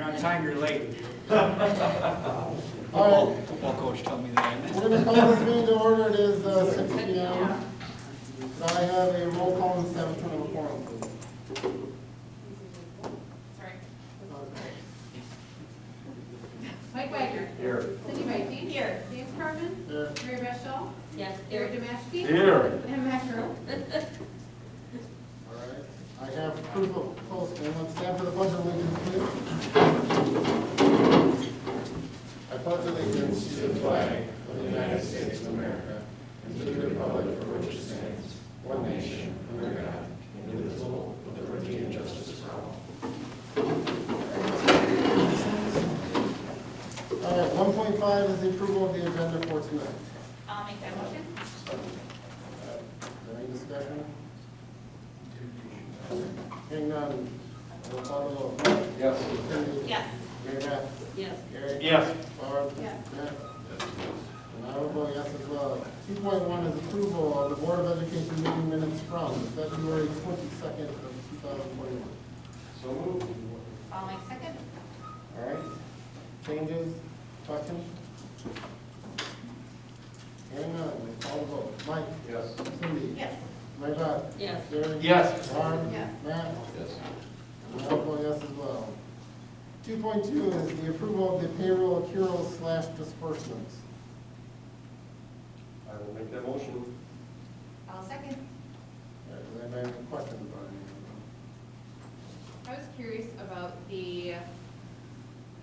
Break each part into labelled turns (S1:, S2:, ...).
S1: you're on time, you're late.
S2: All right,
S1: Football coach told me that.
S2: we're gonna call this meeting to order. It is 6 p.m. Could I have a roll call and establishment of a quorum, please?
S3: Sorry. Mike Wagner. Here. Cindy Whiting. Here. James Carmen.
S2: Here.
S3: Mary Beth Shaw.
S4: Yes,
S3: Gary Demashki.
S5: Here.
S3: And Matt Carroll.
S2: All right. I have proof of posting. Let's stand for the pledge of allegiance, please. I pledge allegiance to the flag of the United States of America and to the republic for which it stands, one nation, under God, indivisible, with liberty and justice for all. All right, 1.5 is the approval of the agenda for tonight.
S3: I'll make that motion.
S2: Is there any discussion? Hearing none, I will call the vote. Mike?
S5: Yes.
S2: Cindy?
S3: Yes.
S2: Mary Beth?
S4: yes,
S2: Gary?
S5: Yes.
S2: Barb?
S3: Yes.
S2: Matt? And I will vote yes as well. 2.1 is approval of the Board of Education meeting minutes from February 22nd of 2021.
S5: So moved.
S3: I'll make second.
S2: All right, changes, questions? Hearing none, we'll call the vote. Mike?
S5: Yes.
S2: Cindy?
S3: Yes.
S2: Mary Beth?
S4: yes,
S2: Gary?
S5: Yes.
S2: Barb?
S3: Yes.
S2: Matt?
S5: Yes.
S2: And I will vote yes as well. 2.2 is the approval of the payroll accruals / disbursements.
S5: I will make that motion.
S3: I'll second.
S2: Does anybody have any questions about anything?
S3: I was curious about the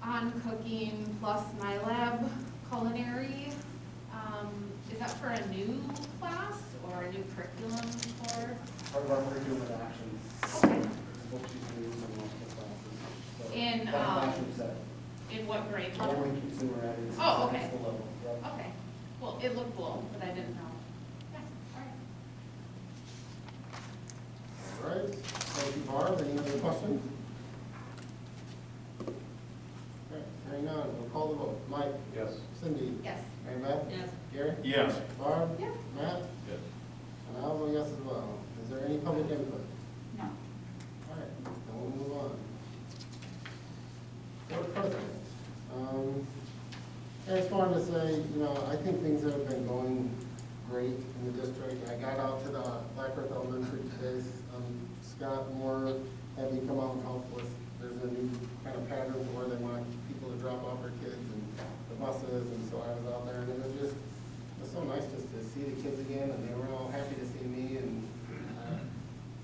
S3: On Cooking plus My Lab culinary. Is that for a new class or a new curriculum for?
S6: Part of our curriculum of actions.
S3: Okay.
S6: What you do in most of the classes. So,
S3: In,
S6: that action set.
S3: In what grade level?
S6: Only consumer ed is
S3: Oh, okay.
S6: high school level. Yep.
S3: Okay. Well, it looked cool, but I didn't know. Yeah, all right.
S2: All right, thank you, Barb. Any other questions? All right, hearing none, we'll call the vote. Mike?
S5: Yes.
S2: Cindy?
S3: Yes.
S2: Mary Beth?
S4: yes,
S2: Gary?
S5: Yes.
S2: Barb?
S3: Yeah.
S2: Matt?
S5: Yes.
S2: And I'll vote yes as well. Is there any public input?
S3: No.
S2: All right, then we'll move on. Board President. I just wanted to say, I think things have been going great in the district. I got out to the Black Earth Elementary today. Scott Moore had me come out and help with, there's a new kind of pattern where they want people to drop off their kids and the buses, and so I was out there, and it was so nice just to see the kids again, and they were all happy to see me, and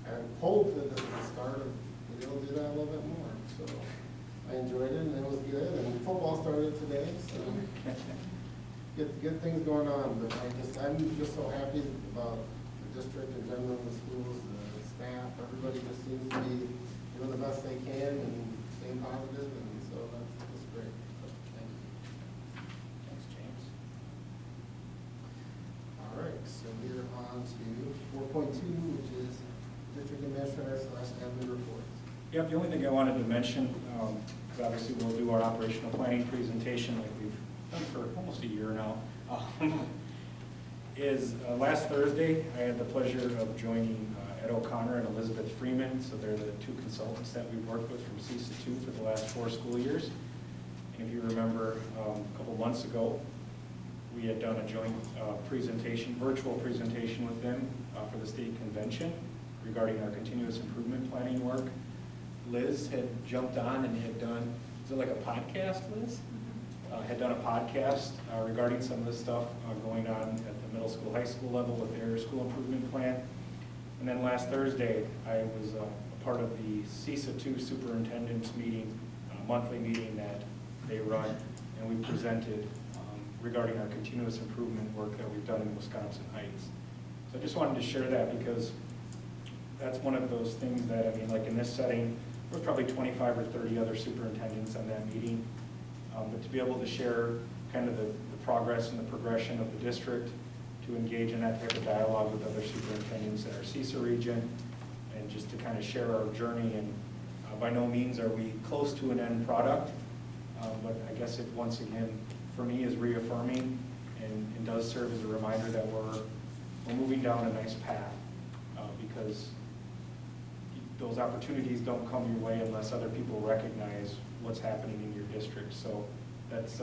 S2: I hope that this is the start of, maybe we'll do that a little bit more, so I enjoyed it, and it was good, and football started today, so good things going on, but I'm just so happy about the district in general, the schools, the staff, everybody just seems to be doing the best they can and staying positive, and so that's great. So, thank you.
S1: Thanks, James.
S2: All right, so we're on to 4.2, which is district administrator / admin reports.
S1: Yep, the only thing I wanted to mention, because obviously we'll do our operational planning presentation like we've done for almost a year now, is last Thursday, I had the pleasure of joining Ed O'Connor and Elizabeth Freeman. So they're the two consultants that we've worked with from CISA 2 for the last 4 school years. And if you remember, a couple months ago, we had done a joint virtual presentation with them for the state convention regarding our continuous improvement planning work. Liz had jumped on and had done, is it like a podcast, Liz? Had done a podcast regarding some of the stuff going on at the middle school, high school level with their school improvement plan. And then last Thursday, I was a part of the CISA 2 superintendent's meeting, monthly meeting that they run, and we presented regarding our continuous improvement work that we've done in Wisconsin Heights. So I just wanted to share that because that's one of those things that, like in this setting, there was probably 25 or 30 other superintendents on that meeting. But to be able to share kind of the progress and the progression of the district, to engage in that type of dialogue with other superintendents in our CISA region, and just to kind of share our journey. And by no means are we close to an end product, but I guess it once again, for me, is reaffirming and does serve as a reminder that we're moving down a nice path, because those opportunities don't come your way unless other people recognize what's happening in your district. So that's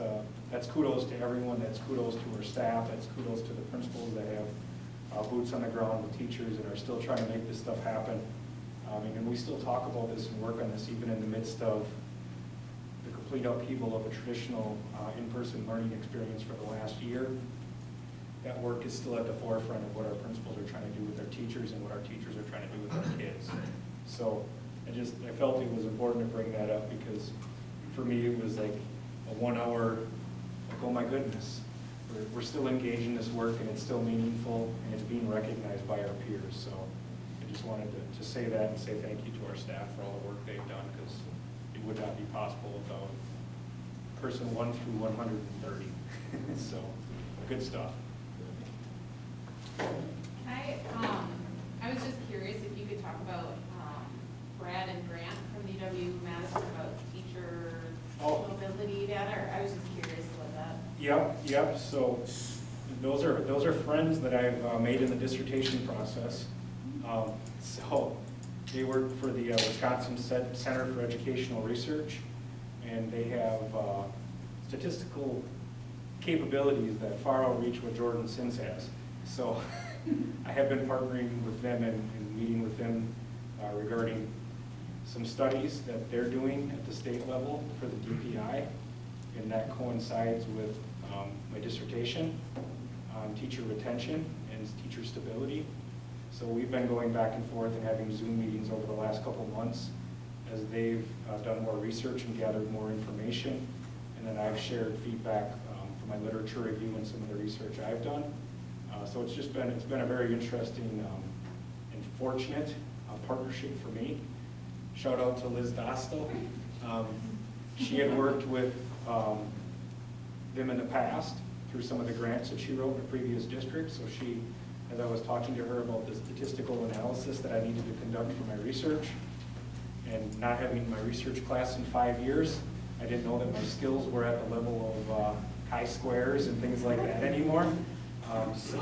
S1: kudos to everyone, that's kudos to our staff, that's kudos to the principals that have boots on the ground with teachers that are still trying to make this stuff happen. And we still talk about this and work on this even in the midst of the complete upheaval of a traditional in-person learning experience for the last year. That work is still at the forefront of what our principals are trying to do with their teachers and what our teachers are trying to do with our kids. So I felt it was important to bring that up because for me it was like a 1 hour, like, oh my goodness, we're still engaged in this work and it's still meaningful and it's being recognized by our peers. So I just wanted to say that and say thank you to our staff for all the work they've done because it would not be possible without person 1 through 130. So good stuff.
S3: I was just curious if you could talk about Brad and Grant from UW-Madison about teacher mobility data. I was just curious about that.
S1: Yep. So those are friends that I've made in the dissertation process. So they work for the Wisconsin Center for Educational Research, and they have statistical capabilities that far outreach what Jordan Sims has. So I have been partnering with them and meeting with them regarding some studies that they're doing at the state level for the DPI, and that coincides with my dissertation on teacher retention and teacher stability. So we've been going back and forth and having Zoom meetings over the last couple months as they've done more research and gathered more information, and then I've shared feedback from my literature review and some of the research I've done. So it's been a very interesting and fortunate partnership for me. Shout out to Liz Dostal. She had worked with them in the past through some of the grants that she wrote in the previous district. So she, as I was talking to her about the statistical analysis that I needed to conduct for my research, and not having my research class in 5 years, I didn't know that my skills were at the level of chi-squares and things like that anymore. So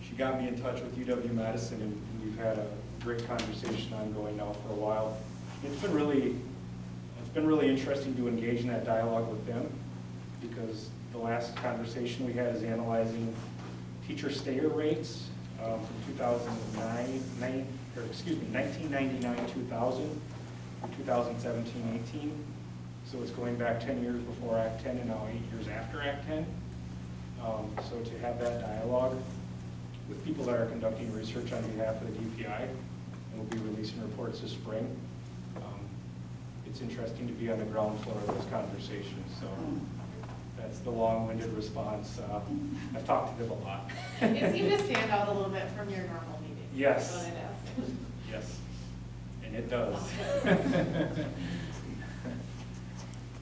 S1: she got me in touch with UW-Madison, and we've had a great conversation ongoing now for a while. It's been really interesting to engage in that dialogue with them, because the last conversation we had is analyzing teacher stayer rates from 1999-2000 through 2017-18. So it's going back 10 years before Act 10 and now 8 years after Act 10. So to have that dialogue with people that are conducting research on behalf of the DPI, and we'll be releasing reports this spring. It's interesting to be on the ground floor of those conversations. So that's the long-winded response. I've talked to them a lot.
S3: It seemed to stand out a little bit from your normal meeting.
S1: Yes.
S3: That's what I'd ask.
S1: Yes, and it does.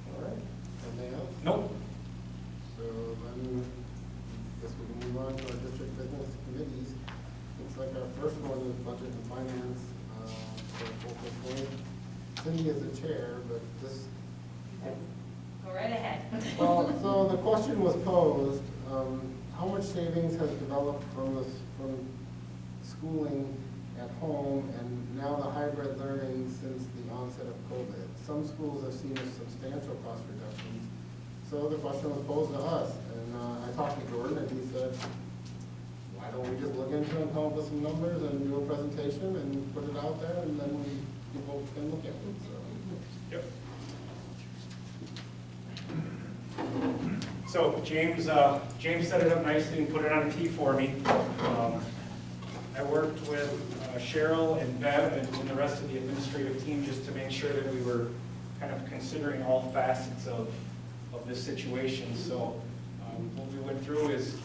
S2: All right, anything else?
S1: Nope.
S2: So then, I guess we can move on to our district business committees. Looks like our first one is budget and finance for Focal Point. Cindy is the chair, but this.
S3: Go right ahead.
S2: Well, so the question was posed, how much savings has developed from schooling at home and now the hybrid learning since the onset of COVID? Some schools have seen substantial cost reductions. So the question was posed to us, and I talked to Jordan, and he said, why don't we just look into it and come up with some numbers and do a presentation and put it out there, and then people can look at it. So.
S1: Yep. So James set it up nicely and put it on a tee for me. I worked with Cheryl and Bev and the rest of the administrative team just to make sure that we were kind of considering all facets of this situation. So what we went through is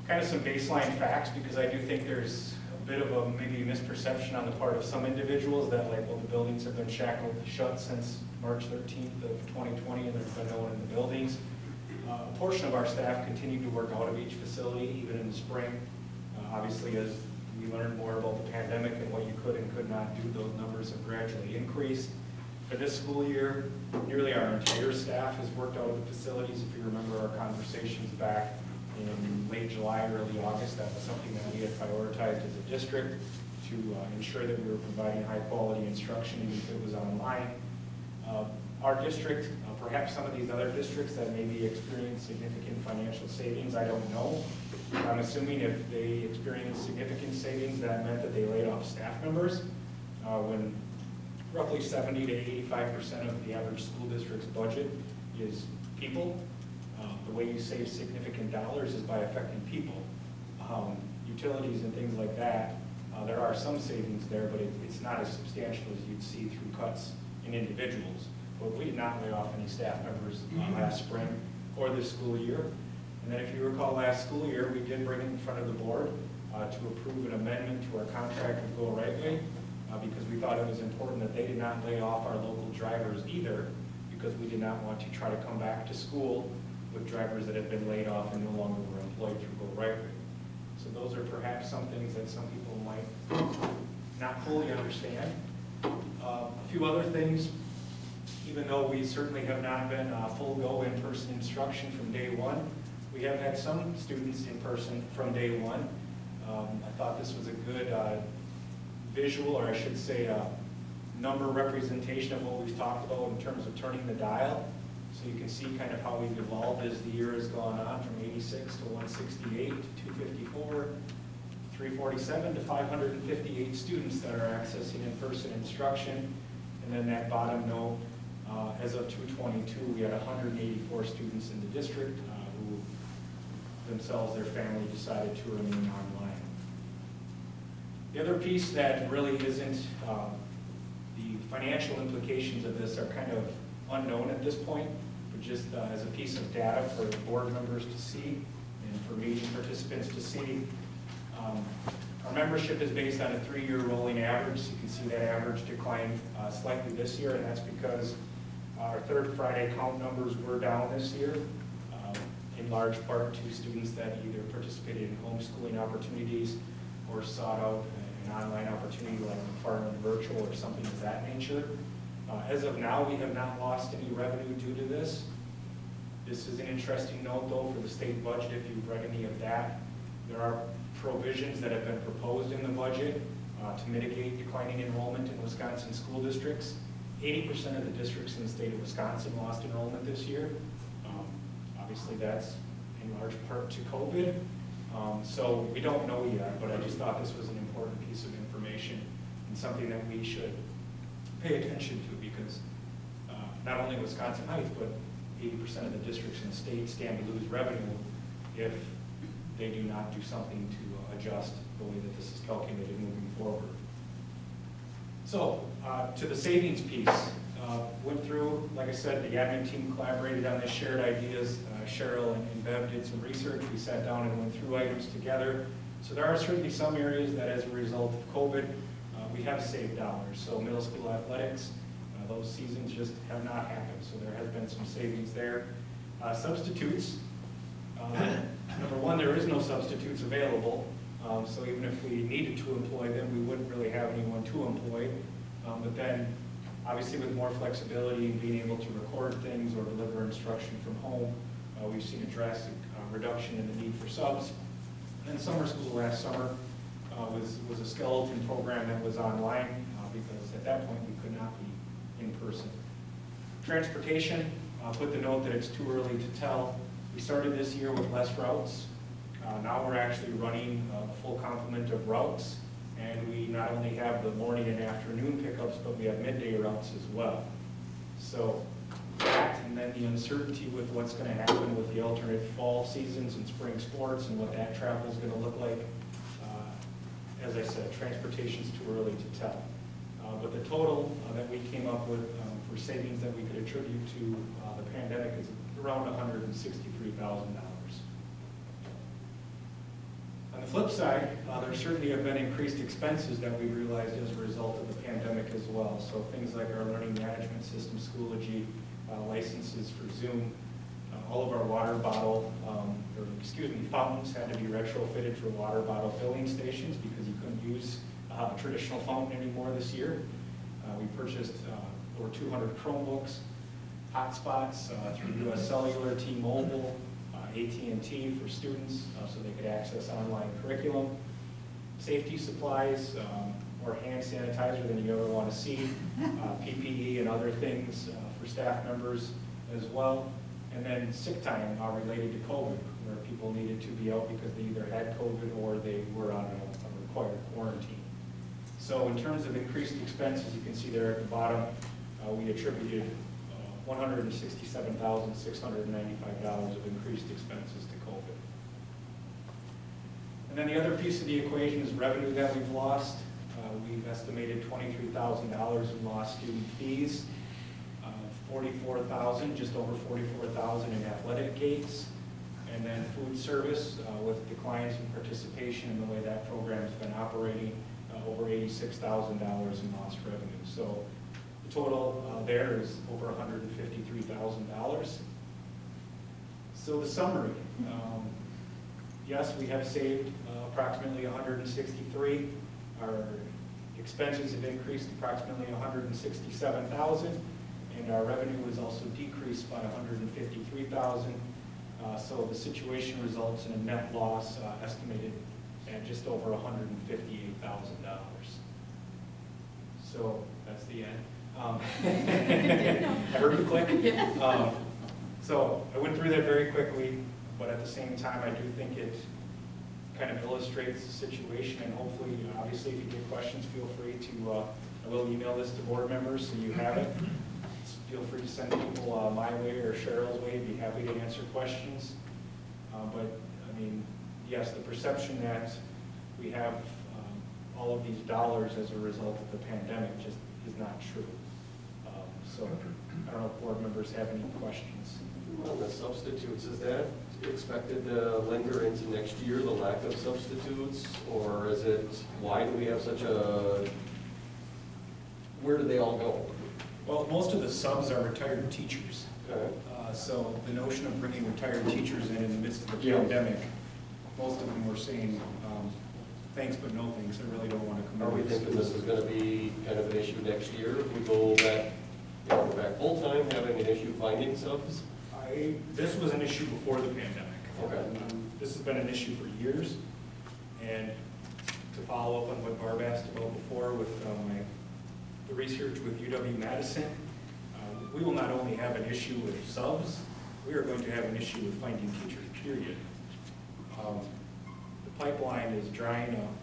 S1: kind of some baseline facts, because I do think there's a bit of a maybe misperception on the part of some individuals that, like, well, the buildings have been shut since March 13th of 2020 and there's been no one in the buildings. A portion of our staff continued to work out of each facility, even in the spring. Obviously, as we learned more about the pandemic and what you could and could not do, those numbers have gradually increased. For this school year, nearly our entire staff has worked out of the facilities. If you remember our conversations back in late July, early August, that was something that we had prioritized as a district to ensure that we were providing high quality instruction even if it was online. our district, perhaps some of these other districts that maybe experience significant financial savings, I don't know. I'm assuming if they experienced significant savings, that meant that they laid off staff members, when roughly 70 to 85% of the average school district's budget is people. The way you save significant dollars is by affecting people. Utilities and things like that, there are some savings there, but it's not as substantial as you'd see through cuts in individuals. But we did not lay off any staff members last spring or this school year. And then if you recall last school year, we did bring it in front of the board to approve an amendment to our contract with Go Right Way, because we thought it was important that they did not lay off our local drivers either, because we did not want to try to come back to school with drivers that had been laid off and no longer were employed through Go Right Way. So those are perhaps some things that some people might not fully understand. A few other things, even though we certainly have not been full go in-person instruction from day one, we have had some students in person from day one. I thought this was a good visual, or I should say number representation of what we've talked about in terms of turning the dial. So you can see kind of how we've evolved as the year has gone on, from 86 to 168 to 254, 347 to 558 students that are accessing in-person instruction. And then that bottom note, as of 2/22, we had 184 students in the district who themselves, their family, decided to remain online. The other piece that really isn't, the financial implications of this are kind of unknown at this point, but just as a piece of data for board members to see and for meeting participants to see. Our membership is based on a 3-year rolling average. So you can see that average declined slightly this year, and that's because our third Friday count numbers were down this year, in large part to students that either participated in homeschooling opportunities or sought out an online opportunity like Prom virtual or something of that nature. As of now, we have not lost any revenue due to this. This is an interesting note, though, for the state budget, if you've read any of that. There are provisions that have been proposed in the budget to mitigate declining enrollment in Wisconsin school districts. 80% of the districts in the state of Wisconsin lost enrollment this year. Obviously, that's in large part to COVID. So we don't know yet, but I just thought this was an important piece of information and something that we should pay attention to, because not only Wisconsin Heights, but 80% of the districts in the state stand to lose revenue if they do not do something to adjust the way that this is calculated moving forward. So to the savings piece, went through, like I said, the admin team collaborated on this, shared ideas. Cheryl and Bev did some research. We sat down and went through items together. So there are certainly some areas that as a result of COVID, we have saved dollars. So middle school athletics, those seasons just have not happened. So there has been some savings there. Substitutes, number one, there is no substitutes available. So even if we needed to employ them, we wouldn't really have anyone to employ. But then obviously with more flexibility and being able to record things or deliver instruction from home, we've seen a drastic reduction in the need for subs. And summer school last summer was a skeleton program that was online because at that point we could not be in person. Transportation, I'll put the note that it's too early to tell. We started this year with less routes. Now we're actually running a full complement of routes, and we not only have the morning and afternoon pickups, but we have midday routes as well. So that, and then the uncertainty with what's going to happen with the alternate fall seasons and spring sports and what that travel is going to look like. As I said, transportation's too early to tell. But the total that we came up with for savings that we could attribute to the pandemic is around $163,000. On the flip side, there certainly have been increased expenses that we've realized as a result of the pandemic as well. So things like our learning management system, Schoology, licenses for Zoom, all of our water bottle, fountains had to be retrofitted for water bottle filling stations because you couldn't use a traditional fountain anymore this year. We purchased over 200 Chromebooks, hotspots through US Cellular, T-Mobile, AT&T for students so they could access online curriculum, safety supplies, more hand sanitizer than you ever want to see, PPE and other things for staff members as well. And then sick time related to COVID, where people needed to be out because they either had COVID or they were on a required quarantine. So in terms of increased expenses, you can see there at the bottom, we attributed $167,695 of increased expenses to COVID. And then the other piece of the equation is revenue that we've lost. We've estimated $23,000 in lost student fees, 44,000, just over 44,000 in athletic gates, and then food service with declines in participation in the way that program's been operating, over $86,000 in lost revenue. So the total there is over $153,000. So the summary, yes, we have saved approximately 163. Our expenses have increased approximately 167,000, and our revenue has also decreased by 153,000. So the situation results in a net loss estimated at just over $158,000. So that's the end. I heard the click. So I went through that very quickly, but at the same time, I do think it kind of illustrates the situation, and hopefully, obviously, if you get questions, feel free to, I will email this to board members so you have it. Feel free to send people my way or Cheryl's way. I'd be happy to answer questions. But, I mean, yes, the perception that we have all of these dollars as a result of the pandemic just is not true. So I don't know if board members have any questions.
S5: On the substitutes, is that expected to linger into next year, the lack of substitutes? Or is it, why do we have such a, where do they all go?
S1: Well, most of the subs are retired teachers.
S5: Okay.
S1: So the notion of bringing retired teachers in the midst of the pandemic, most of them were saying, thanks but no thanks, I really don't want to come
S5: Are we
S1: over.
S5: thinking this is going to be kind of an issue next year if we go back, go back full-time, having an issue finding subs?
S1: This was an issue before the pandemic.
S5: Okay.
S1: This has been an issue for years, and to follow up on what Barb asked about before with the research with UW-Madison, we will not only have an issue with subs, we are going to have an issue with finding teachers, period. The pipeline is drying up.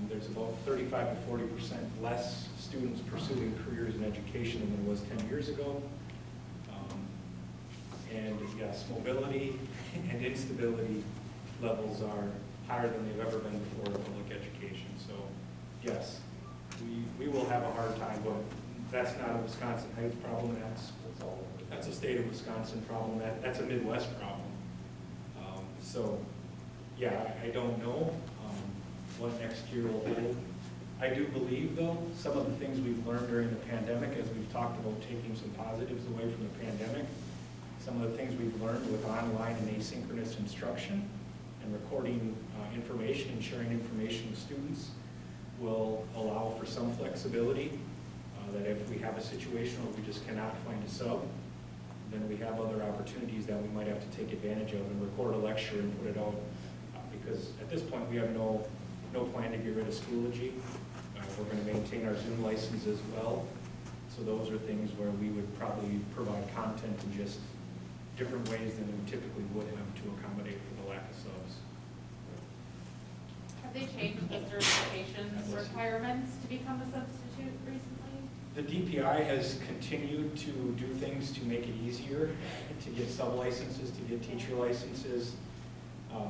S1: There's about 35 to 40% less students pursuing careers in education than there was 10 years ago. And yes, mobility and instability levels are higher than they've ever been before in public education. So yes, we will have a hard time, but that's not a Wisconsin Heights problem. That's a state of Wisconsin problem. That's a Midwest problem. So yeah, I don't know what next year will hold. I do believe, though, some of the things we've learned during the pandemic, as we've talked about taking some positives away from the pandemic, some of the things we've learned with online and asynchronous instruction and recording information and sharing information with students will allow for some flexibility, that if we have a situation where we just cannot find a sub, then we have other opportunities that we might have to take advantage of and record a lecture and put it out. Because at this point, we have no plan to get rid of Schoology. We're going to maintain our Zoom license as well. So those are things where we would probably provide content in just different ways than we typically would have to accommodate for the lack of subs.
S3: Have they changed the certifications requirements to become a substitute recently?
S1: The DPI has continued to do things to make it easier to get sub-licenses, to get teacher licenses.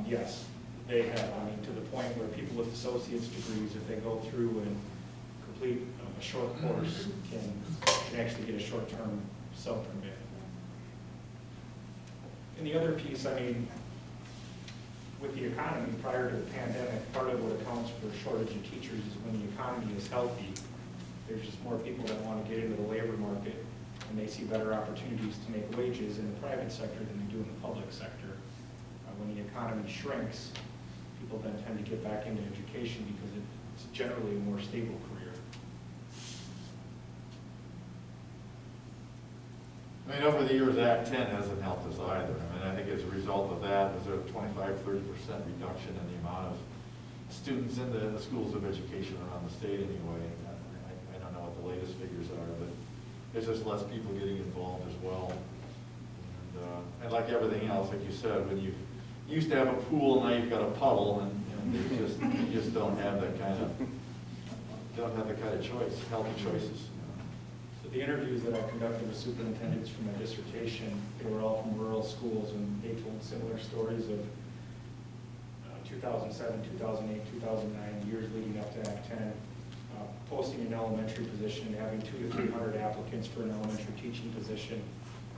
S1: Yes, they have. I mean, to the point where people with associate's degrees, if they go through and complete a short course, can actually get a short-term sub-permit. And the other piece, I mean, with the economy prior to the pandemic, part of what accounts for a shortage of teachers is when the economy is healthy, there's just more people that want to get into the labor market, and they see better opportunities to make wages in the private sector than they do in the public sector. When the economy shrinks, people then tend to get back into education because it's generally a more stable career.
S4: I mean, over the years, Act 10 hasn't helped us either. I mean, I think as a result of that, there's a 25-30% reduction in the amount of students in the schools of education around the state anyway. I don't know what the latest figures are, but there's just less people getting involved as well. And like everything else, like you said, when you used to have a pool, now you've got a puddle, and you just don't have that kind of choice, healthy choices.
S1: So the interviews that I conducted with superintendents for my dissertation, they were all from rural schools, and they told similar stories of 2007, 2008, 2009, years leading up to Act 10, posting an elementary position, having 200 to 300 applicants for an elementary teaching position,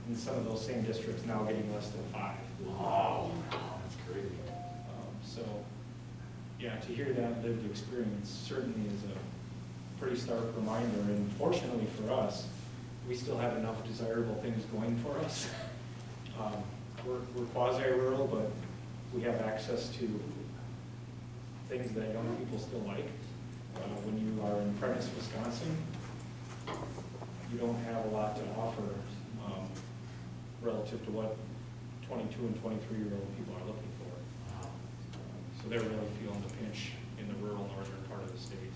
S1: and some of those same districts now getting less than 5.
S4: Wow, that's crazy.
S1: So, yeah, to hear that lived experience certainly is a pretty stark reminder, and fortunately for us, we still have enough desirable things going for us. We're quasi-rural, but we have access to things that young people still like. When you are in Prentice, Wisconsin, you don't have a lot to offer relative to what 22 and 23-year-old people are looking for. So they're really feeling the pinch in the rural northern part of the state.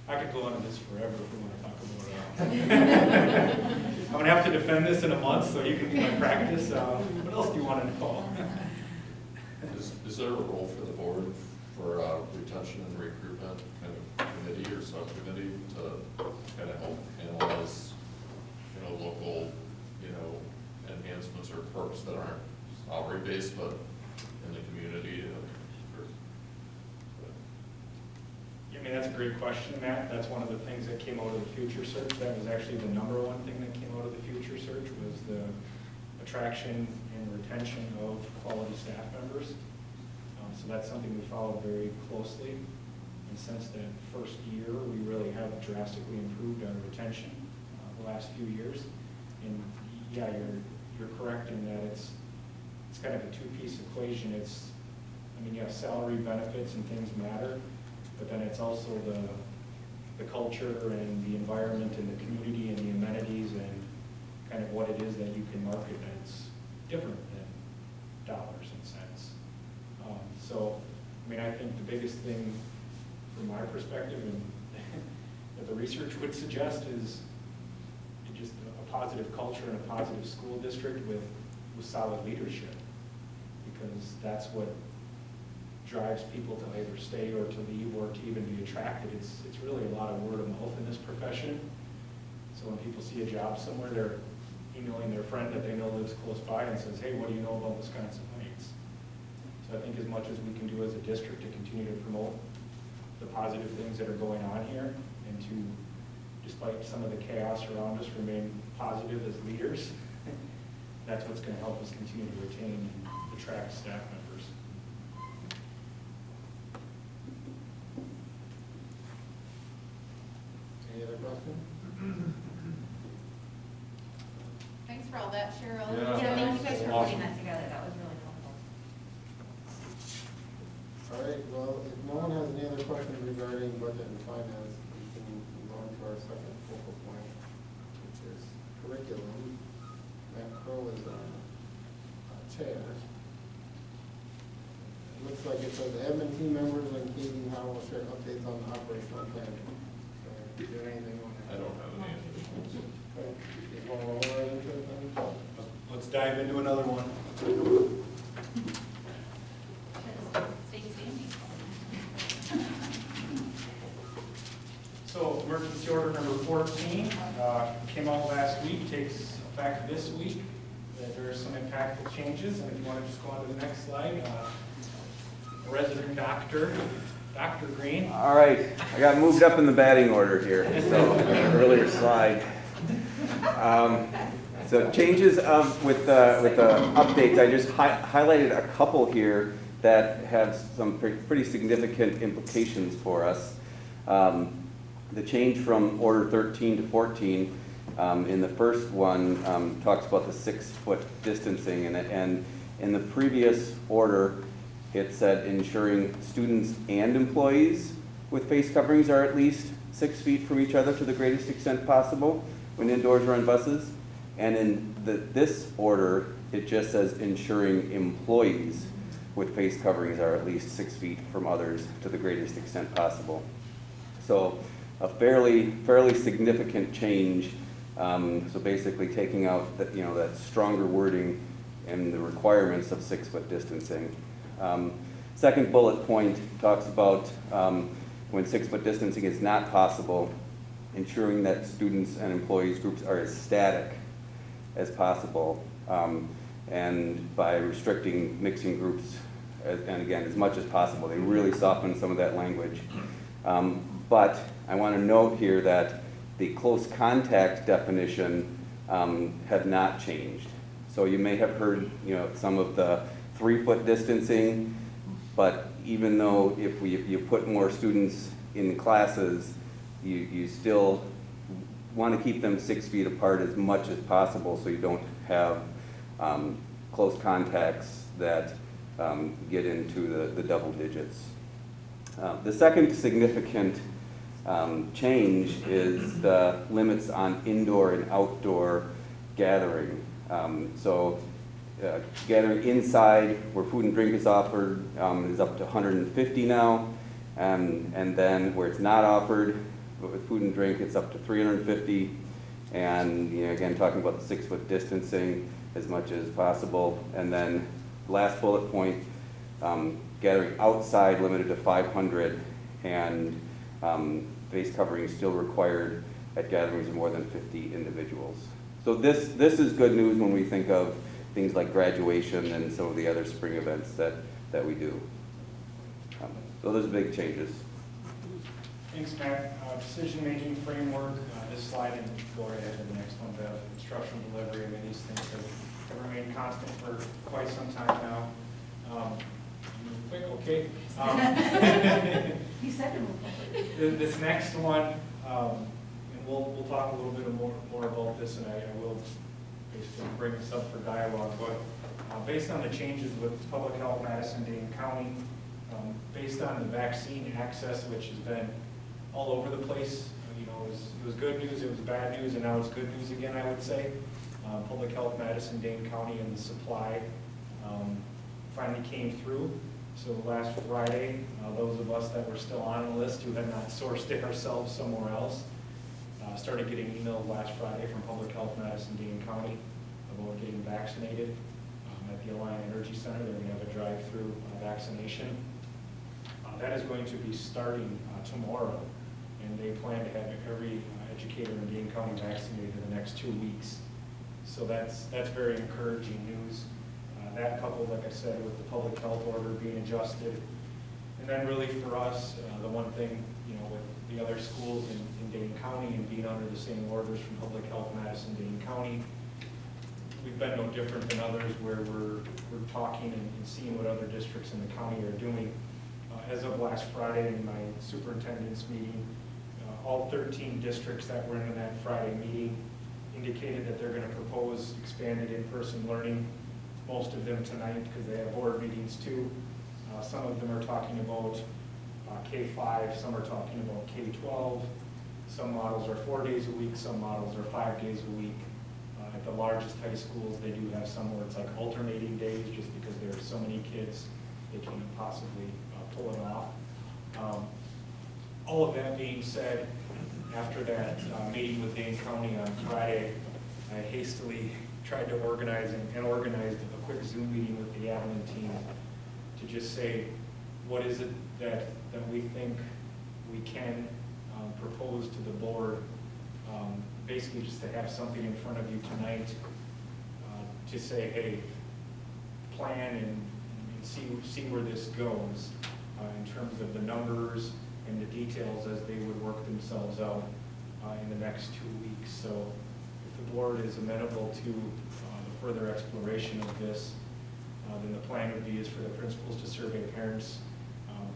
S1: I could go on this forever if we want to talk about it. I'm going to have to defend this in a month, so you can be my practice. What else do you want to know?
S7: Is there a role for the board for retention and recruitment kind of committee or subcommittee to kind of help analyze, local, enhancements or perks that aren't salary based, but in the community?
S1: I mean, that's a great question, Matt. That's one of the things that came out of the future search. That was actually the number one thing that came out of the future search was the attraction and retention of quality staff members. So that's something we followed very closely. And since the first year, we really have drastically improved our retention the last few years. And yeah, you're correct in that it's kind of a two-piece equation. You have salary, benefits, and things matter, but then it's also the culture and the environment and the community and the amenities and kind of what it is that you can market that's different than dollars and cents. So, I think the biggest thing from my perspective and that the research would suggest is just a positive culture and a positive school district with solid leadership, because that's what drives people to either stay or to leave or to even be attracted. It's really a lot of word of mouth in this profession. So when people see a job somewhere, they're emailing their friend that they know lives close by and says, hey, what do you know about Wisconsin Heights? So I think as much as we can do as a district to continue to promote the positive things that are going on here and to, despite some of the chaos around us, remain positive as leaders, that's what's going to help us continue to retain and attract staff members.
S2: Any other questions?
S3: Thanks for all that, Cheryl.
S4: Yeah.
S8: Yeah, thank you guys for
S4: Awesome.
S8: putting that together, that was really helpful.
S2: All right, well, if no one has any other questions regarding budget and finance, we can move on to our second focal point, which is curriculum. Matt Crow is chair. It looks like it says admin team members and Katie Howell will share updates on the operational planning. So, is there anything on that?
S7: I don't have any additional.
S2: Okay, just want to roll right into it then?
S1: Let's dive into another one.
S8: Stay standing.
S1: So emergency order number 14 came out last week, takes effect this week. There are some impactful changes, and if you want to just go on to the next slide. Resident doctor, Dr. Green.
S9: All right, I got moved up in the batting order here, so an earlier slide. So changes with the updates, I just highlighted a couple here that have some pretty significant implications for us. The change from Order 13 to 14, in the first one, talks about the 6-foot distancing, and in the previous order, it said ensuring students and employees with face coverings are at least 6 feet from each other to the greatest extent possible when indoors or on buses. And in this order, it just says ensuring employees with face coverings are at least 6 feet from others to the greatest extent possible. So a fairly significant change. So basically taking out that, that stronger wording and the requirements of 6-foot distancing. Second bullet point talks about when 6-foot distancing is not possible, ensuring that students and employees groups are as static as possible, and by restricting mixing groups, and again, as much as possible. They really soften some of that language. But I want to note here that the close contact definition have not changed. So you may have heard, some of the 3-foot distancing, but even though if you put more students in classes, you still want to keep them 6 feet apart as much as possible so you don't have close contacts that get into the double digits. The second significant change is the limits on indoor and outdoor gathering. Gathering inside where food and drink is offered is up to 150 now, and then where it's not offered with food and drink, it's up to 350. And again, talking about the 6-foot distancing as much as possible. And then last bullet point, gathering outside limited to 500, and face covering is still required at gatherings of more than 50 individuals. So this is good news when we think of things like graduation and some of the other spring events that we do. So those are big changes.
S1: Thanks, Matt. Decision-making framework, this slide, and go right ahead to the next one, the instructional delivery. I mean, these things have remained constant for quite some time now. Quick, okay.
S8: You said to move quickly.
S1: This next one, and we'll talk a little bit more about this, and I will basically bring this up for dialogue, but based on the changes with Public Health Madison-Dane County, based on the vaccine access, which has been all over the place, it was good news, it was bad news, and now it's good news again, I would say. Public Health Madison-Dane County and the supply finally came through. So last Friday, those of us that were still on the list who had not sourced it ourselves somewhere else started getting emails last Friday from Public Health Madison-Dane County about getting vaccinated at the Alliant Energy Center. They're going to have a drive-through vaccination. That is going to be starting tomorrow, and they plan to have every educator in Dane County vaccinated in the next 2 weeks. So that's very encouraging news. That coupled, like I said, with the public health order being adjusted. And then really for us, the one thing, with the other schools in Dane County and being under the same orders from Public Health Madison-Dane County, we've been no different than others where we're talking and seeing what other districts in the county are doing. As of last Friday in my superintendent's meeting, all 13 districts that were in that Friday meeting indicated that they're going to propose expanded in-person learning. Most of them tonight because they have board meetings too. Some of them are talking about K-5, some are talking about K-12. Some models are 4 days a week, some models are 5 days a week. At the largest high schools, they do have some where it's like alternating days just because there are so many kids, they can't possibly pull it off. All of that being said, after that meeting with Dane County on Friday, I hastily tried to organize and organized a quick Zoom meeting with the admin team to just say, what is it that we think we can propose to the board, basically just to have something in front of you tonight to say, hey, plan and see where this goes in terms of the numbers and the details as they would work themselves out in the next 2 weeks. So if the board is amenable to the further exploration of this, then the plan would be is for the principals to survey parents.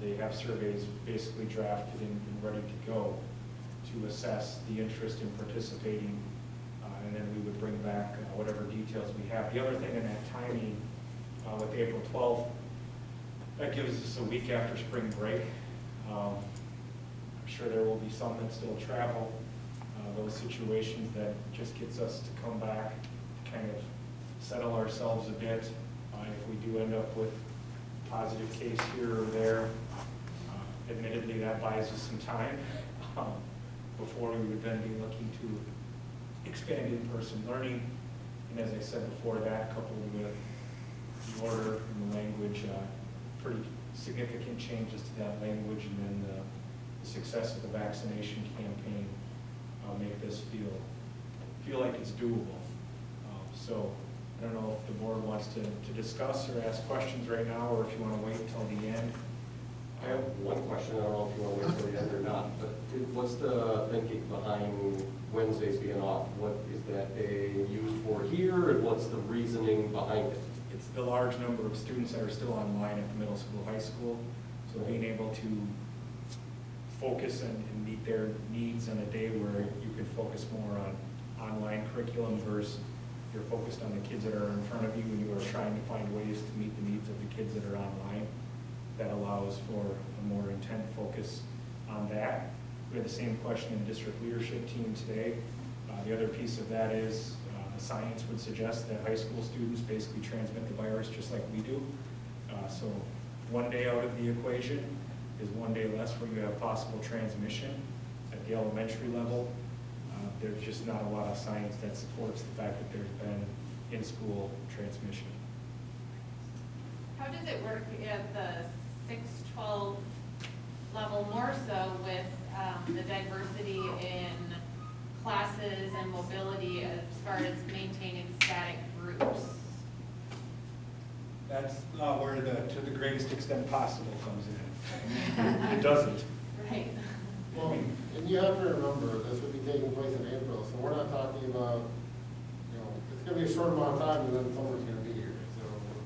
S1: They have surveys basically drafted and ready to go to assess the interest in participating, and then we would bring back whatever details we have. The other thing in that timing with April 12th, that gives us a week after spring break. I'm sure there will be some that still travel. Those situations that just gets us to come back, kind of settle ourselves a bit. If we do end up with a positive case here or there, admittedly that buys us some time. before we would then be looking to expand in-person learning. And as I said before, that coupled with the order and the language, pretty significant changes to that language, and then the success of the vaccination campaign make this feel like it's doable. So I don't know if the board wants to discuss or ask questions right now, or if you want to wait until the end.
S5: I have one question, I don't know if you want to wait till the end or not, but what's the thinking behind Wednesdays being off? What is that day used for here, and what's the reasoning behind it?
S1: It's the large number of students that are still online at the middle school, high school, so being able to focus and meet their needs on a day where you can focus more on online curriculum versus you're focused on the kids that are in front of you and you are trying to find ways to meet the needs of the kids that are online. That allows for a more intent focus on that. We had the same question in the district leadership team today. The other piece of that is science would suggest that high school students basically transmit the virus just like we do. So one day out of the equation is one day less where you have possible transmission. At the elementary level, there's just not a lot of science that supports the fact that there's been in-school transmission.
S3: How does it work at the 6-12 level, more so with the diversity in classes and mobility as far as maintaining static groups?
S1: That's where to the greatest extent possible comes in. It doesn't.
S3: Right.
S2: Well, and you have to remember, this would be taking place in April, so we're not talking about, you know, it's gonna be a short amount of time and then summer's gonna be here, so we're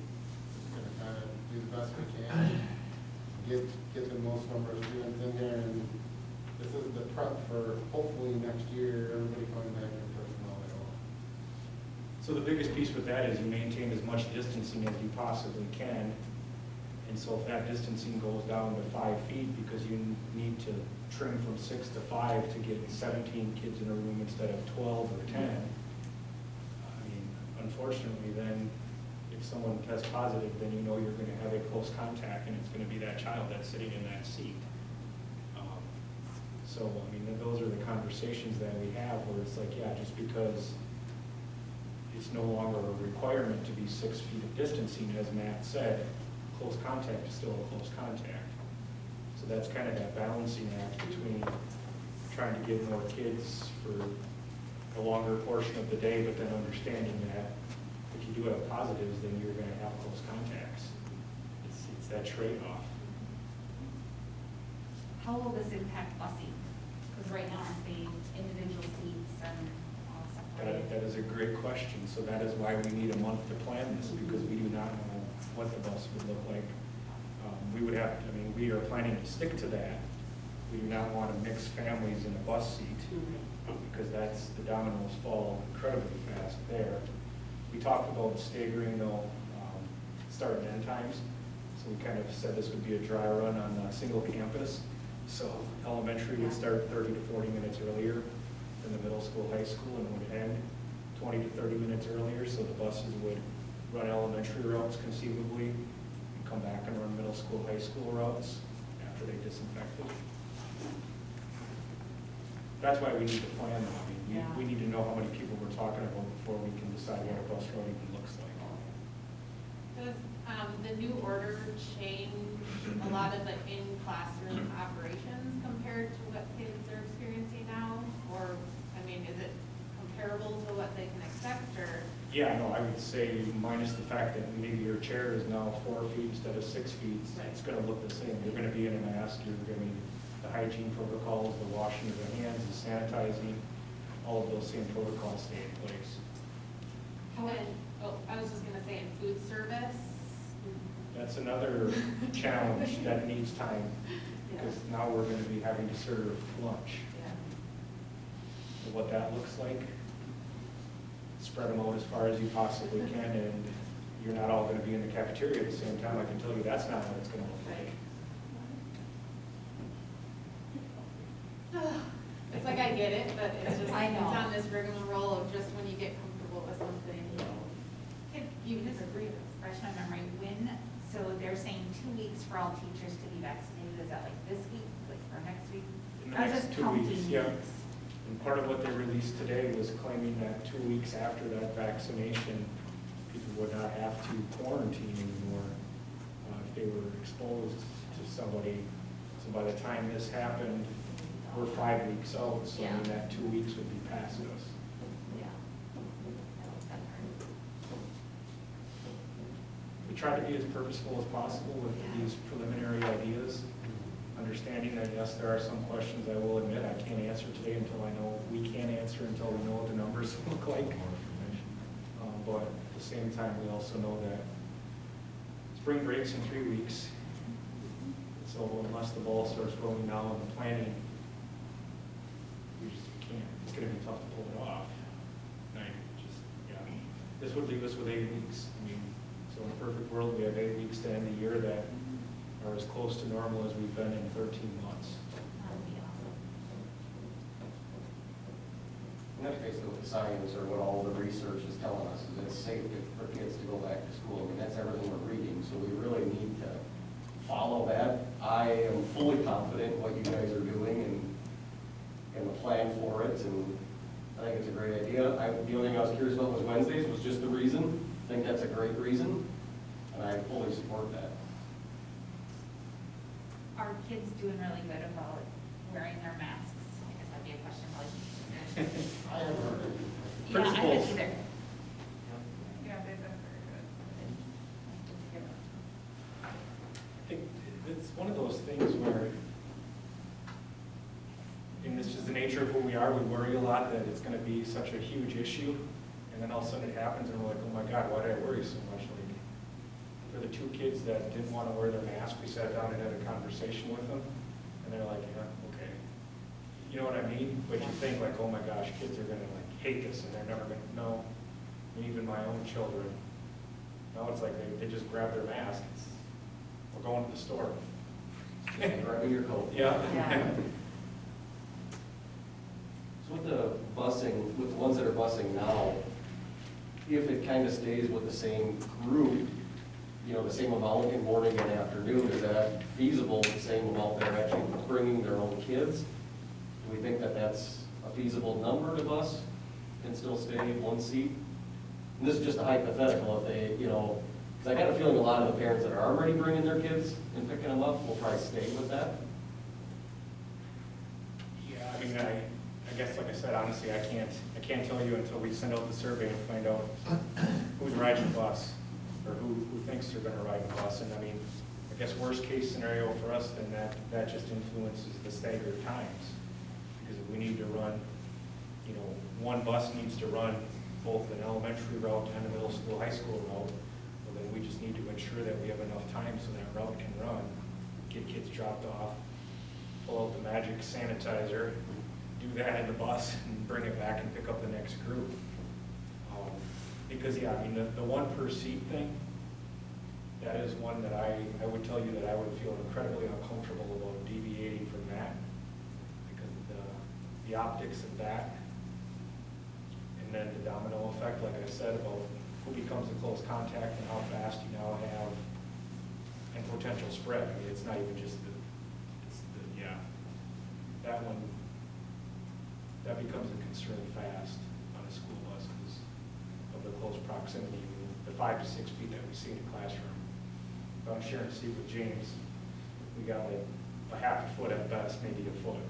S2: just gonna kind of do the best we can, get the most number of students in there, and this is the prep for hopefully next year, everybody coming back in person all day long.
S1: So the biggest piece with that is you maintain as much distancing as you possibly can. And so if that distancing goes down to 5 feet because you need to trim from 6 to 5 to get 17 kids in a room instead of 12 or 10, I mean, unfortunately then, if someone tests positive, then you know you're going to have a close contact and it's going to be that child that's sitting in that seat. So, I mean, those are the conversations that we have where it's like, yeah, just because it's no longer a requirement to be 6 feet of distancing, as Matt said, close contact is still a close contact. So that's kind of that balancing act between trying to get more kids for a longer portion of the day, but then understanding that if you do have positives, then you're going to have close contacts. It's that trade-off.
S8: How will this impact busing? Because right now I'm seeing individual seats and all separate.
S1: That is a great question. So that is why we need a month to plan this, because we do not know what the bus would look like. We would have, I mean, we are planning to stick to that. We do not want to mix families in a bus seat, because the dominoes fall incredibly fast there. We talked about staggering though, start and end times. So we kind of said this would be a dry run on a single campus. So elementary would start 30 to 40 minutes earlier than the middle school, high school, and would end 20 to 30 minutes earlier. So the buses would run elementary routes conceivably and come back and run middle school, high school routes after they disinfected. That's why we need to plan them. I mean, we need to know how many people we're talking about before we can decide what a bus route even looks like.
S3: Does the new order change a lot of the in-classroom operations compared to what kids are experiencing now? Or, I mean, is it comparable to what they can expect, or?
S1: Yeah, no, I would say minus the fact that maybe your chair is now 4 feet instead of 6 feet, it's gonna look the same. You're gonna be in a mask, you're gonna be, the hygiene protocols, the washing of the hands, the sanitizing, all of those same protocols stay in place.
S3: I was just gonna say in food service.
S1: That's another challenge that needs time, because now we're gonna be having to serve lunch. So what that looks like, spread them out as far as you possibly can, and you're not all gonna be in the cafeteria at the same time. I can tell you that's not what it's gonna look like.
S3: It's like I get it, but it's just,
S8: I know.
S3: it's on this rigmarole of just when you get comfortable with something,
S8: You disagree, refresh my memory, so they're saying 2 weeks for all teachers to be vaccinated, is that like this week, like for next week?
S1: In the
S8: I was
S1: next
S8: just
S1: 2
S8: counting
S1: weeks,
S8: weeks.
S1: yeah. And part of what they released today was claiming that 2 weeks after that vaccination, people would not have to quarantine anymore if they were exposed to somebody. So by the time this happened, we're 5 weeks out, so I mean, that 2 weeks would be past us.
S8: Yeah.
S1: We try to be as purposeful as possible with these preliminary ideas, understanding that yes, there are some questions I will admit I can't answer today until I know, we can't answer until we know what the numbers look like. But at the same time, we also know that spring breaks in 3 weeks. So unless the ball starts rolling now in the planning, we just can't, it's gonna be tough to pull it off. This would leave us with 8 weeks. I mean, so in a perfect world, we have 8 weeks to end the year that are as close to normal as we've been in 13 months.
S8: That would be awesome.
S5: And that's basically what the science or what all the research is telling us, is it's safe for kids to go back to school. I mean, that's everything we're reading, so we really need to follow that. I am fully confident in what you guys are doing and the plan for it, and I think it's a great idea. The only thing I was curious about was Wednesdays, was just the reason. I think that's a great reason, and I fully support that.
S8: Are kids doing really good about wearing their masks? I guess that'd be a question probably.
S2: I haven't heard it.
S8: Yeah, I
S1: Principals.
S8: haven't either. Yeah, they've been very good.
S1: I think it's one of those things where, and it's just the nature of who we are, we worry a lot that it's gonna be such a huge issue, and then all of a sudden it happens and we're like, oh my God, why did I worry so much? Like, for the 2 kids that didn't wanna wear their mask, we sat down and had a conversation with them, and they're like, yeah, okay. You know what I mean? But you think like, oh my gosh, kids are gonna like hate this and they're never gonna, no. And even my own children, now it's like they just grab their mask, we're going to the store.
S5: Grabbing your coat.
S1: Yeah.
S8: Yeah.
S5: So with the busing, with the ones that are busing now, if it kind of stays with the same group, you know, the same amount in morning and afternoon, is that feasible, the same amount they're actually bringing their own kids? Do we think that that's a feasible number to bus and still stay in one seat? And this is just a hypothetical, if they, you know, because I got a feeling a lot of the parents that are already bringing their kids and picking them up will probably stay with that.
S1: Yeah, I mean, I guess, like I said, honestly, I can't tell you until we send out the survey and find out who's riding the bus, or who thinks they're gonna ride the bus. And I mean, I guess worst case scenario for us, then that just influences the staggered times. Because if we need to run, you know, one bus needs to run both an elementary route and a middle school, high school route, well, then we just need to ensure that we have enough time so that route can run, get kids dropped off, pull out the magic sanitizer, do that in the bus and bring it back and pick up the next group. Because, yeah, I mean, the one per seat thing, that is one that I would tell you that I would feel incredibly uncomfortable about deviating from that, because of the optics of that, and then the domino effect, like I said, about who becomes a close contact and how fast you now have, and potential spread. I mean, it's not even just yeah, that one, that becomes a concern fast on a school bus because of the close proximity, the 5 to 6 feet that we see in a classroom. If I'm sharing a seat with James, we got like a half a foot at best, maybe a foot,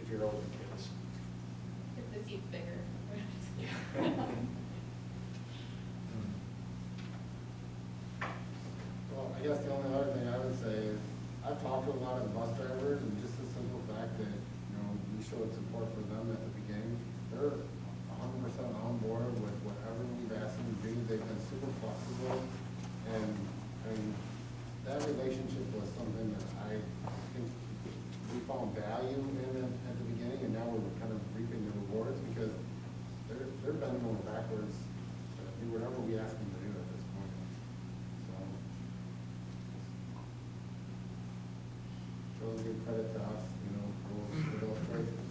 S1: if you're older kids.
S3: If the seat's bigger.
S2: Well, I guess the only other thing I would say is, I've talked to a lot of the bus drivers, and just the simple fact that, you know, we showed support for them at the beginning. They're 100% on board with whatever we've asked them to do. They've been super flexible, and that relationship was something that I think we found value in it at the beginning, and now we're kind of reaping the rewards, because they're bending over backwards to do whatever we ask them to do at this point. So, shows good credit to us, you know, for those choices.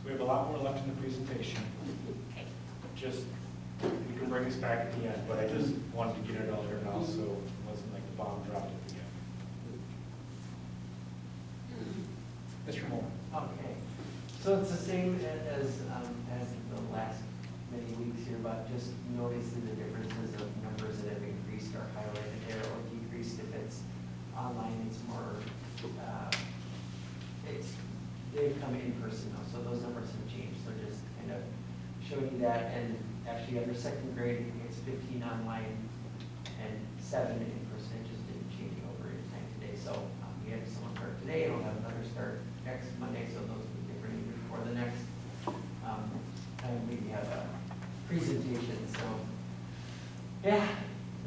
S1: We have a lot more left in the presentation.
S8: Okay.
S1: Just, we can bring this back at the end, but I just wanted to get it out there now, so it wasn't like the bomb dropped at the end. Mr. Moore.
S6: Okay, so it's the same as the last many weeks here, but just noticing the differences of numbers that have increased or highlighted there or decreased. If it's online, it's more, they've come in person now, so those numbers have changed. So just kind of showing you that, and actually under second grade, it's 15 online and 7 in person. It just didn't change over in time today. So we had someone start today, and we'll have another start next Monday, so those will be different even for the next time we have a presentation. So yeah,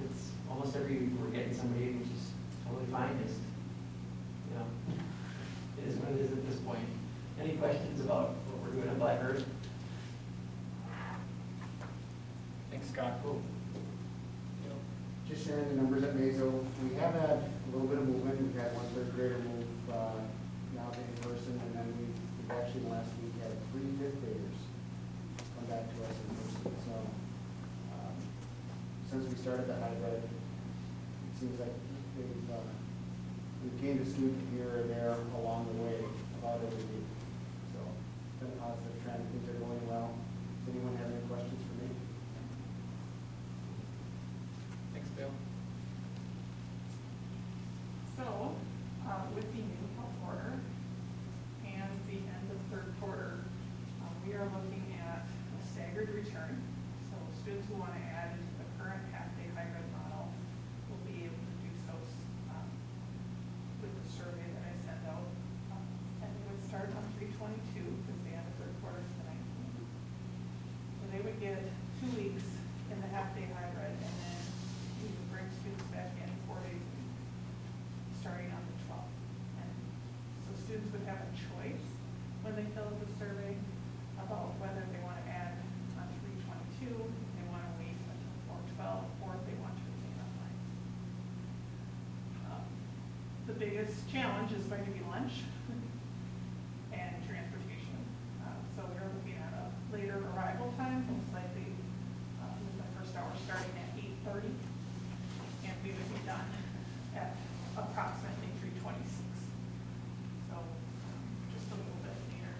S6: it's almost every week we're getting somebody, which is totally fine. Just, you know, it is what it is at this point. Any questions about what we're doing at Blackbird?
S1: Thanks, Scott.
S6: Just sharing the numbers at Mazo, we have had a little bit of movement. We've had one third grader move now to in person, and then we've actually last week had 3 fifth graders come back to us in person. So since we started the hybrid, it seems like we've gained a student here or there along the way about every week. So it's been a positive trend. Things are going well. Does anyone have any questions for me?
S1: Thanks, Bill.
S10: So, with the new health order and the end of third quarter, we are looking at a staggered return. So students who want to add into the current half-day hybrid model will be able to do so with the survey that I sent out. And they would start on 3/22 because the end of third quarter is the 19th. So they would get 2 weeks in the half-day hybrid, and then we would bring students back in 4 days a week, starting on the 12th. And so students would have a choice when they fill out the survey about whether they want to add on 3/22, if they want to wait until 4/12, or if they want to remain online. The biggest challenge is going to be lunch and transportation. So we're looking at a later arrival time, most likely with the first hour starting at 8:30, and we would be done at approximately 3:26. So just a little bit later.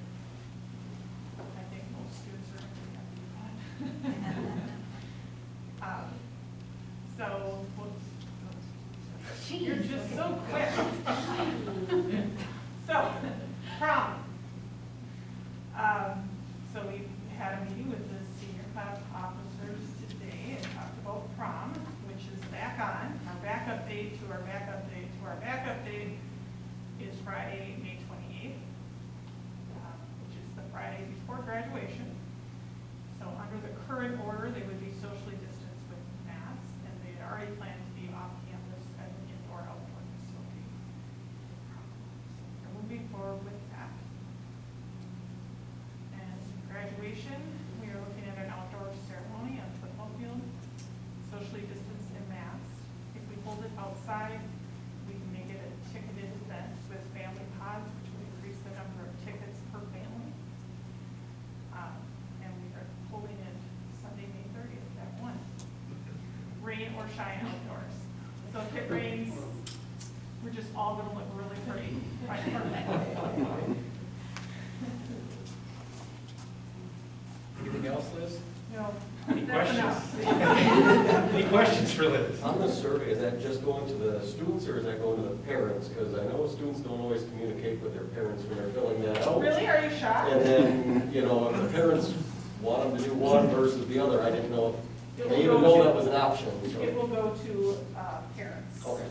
S10: I think most students are going to be happy with that. So, you're just so quick. So, prom. So we had a meeting with the senior class officers today and talked about prom, which is back on. Our backup date to our backup date to our backup date is Friday, May 28th, which is the Friday before graduation. So under the current order, they would be socially distanced with masks, and they had already planned to be off campus at an indoor-outdoor facility. So we're moving forward with that. And graduation, we are looking at an outdoor ceremony on the football field, socially distanced and masked. If we hold it outside, we can make it a ticketed event with family pods, which will increase the number of tickets per family. And we are holding it Sunday, May 30th at 1. Rain or shine outdoors. So if it rains, we're just all gonna look really pretty. Right, perfect.
S1: Anything else, Liz?
S10: No,
S1: Any
S10: that's
S1: questions?
S10: enough.
S1: Any questions for Liz?
S5: On the survey, is that just going to the students or is that going to the parents? Because I know students don't always communicate with their parents when they're filling that out.
S10: Really, are you shocked?
S5: And then, you know, if the parents want them to do one versus the other, I didn't know if they even know that was an option, so.
S10: It will go to parents.
S5: Okay.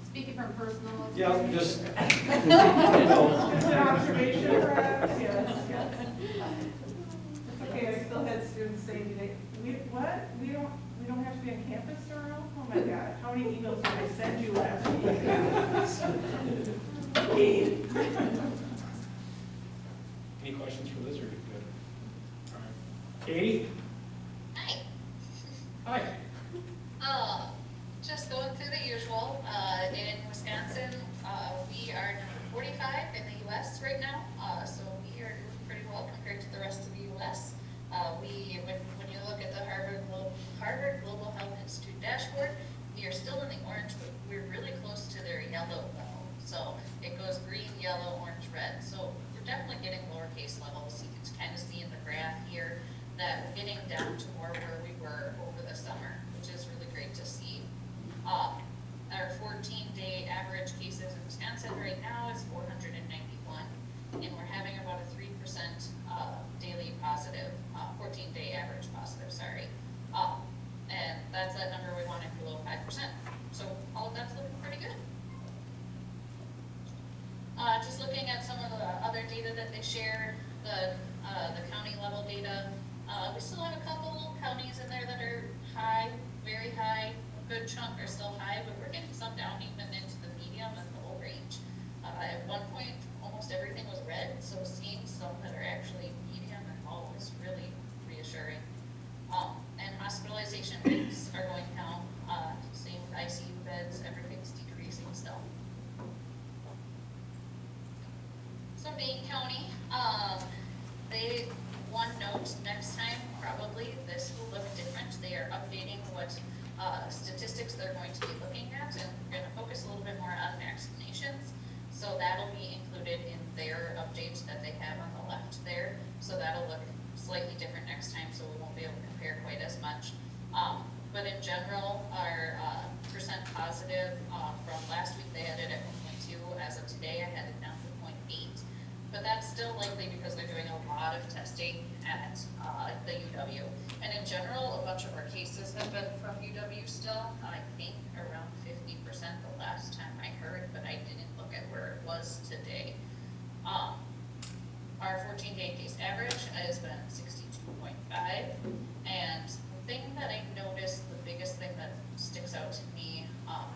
S3: Speaking from personal
S5: Yeah,
S3: experience.
S5: just,
S10: Just an observation, perhaps, yes, yes. It's okay, I still had students saying today, what? We don't have to be on campus tomorrow? Oh my God, how many emails did I send you last week?
S1: Any questions for Liz, or are you good? All right. Katie?
S11: Hi.
S1: Hi.
S11: Just going through the usual, in Wisconsin, we are number 45 in the US right now, so we are doing pretty well compared to the rest of the US. When you look at the Harvard Global Health Institute dashboard, we are still in the orange, but we're really close to their yellow level. So it goes green, yellow, orange, red. down to more where we were over the summer, which is really great to see. Our 14-day average cases in Wisconsin right now is 491, and we're having about a 3% daily positive, 14-day average positive, sorry. And that's that number we wanted below 5%. So all of that's looking pretty good. Just looking at some of the other data that they shared, the county level data, we still have a couple counties in there that are high, very high. A good chunk are still high, but we're getting some down even into the medium and the low range. At one point, almost everything was red, so seeing some that are actually medium and low is really reassuring. And hospitalization rates are going down. Same with ICU beds, everything's decreasing still. So Dane County, one note, next time, probably this will look different. They are updating what statistics they're going to be looking at, and we're going to focus a little bit more on vaccinations. So that'll be included in their update that they have on the left there. So that'll look slightly different next time, so we won't be able to compare quite as much. But in general, our percent positive from last week, they had it at 1.2. As of today, I had it down to 0.8. But that's still likely because they're doing a lot of testing at the UW. And in general, a bunch of our cases have been from UW still. I think around 50% the last time I heard, but I didn't look at where it was today. Our 14-day case average has been 62.5. And the thing that I noticed, the biggest thing that sticks out to me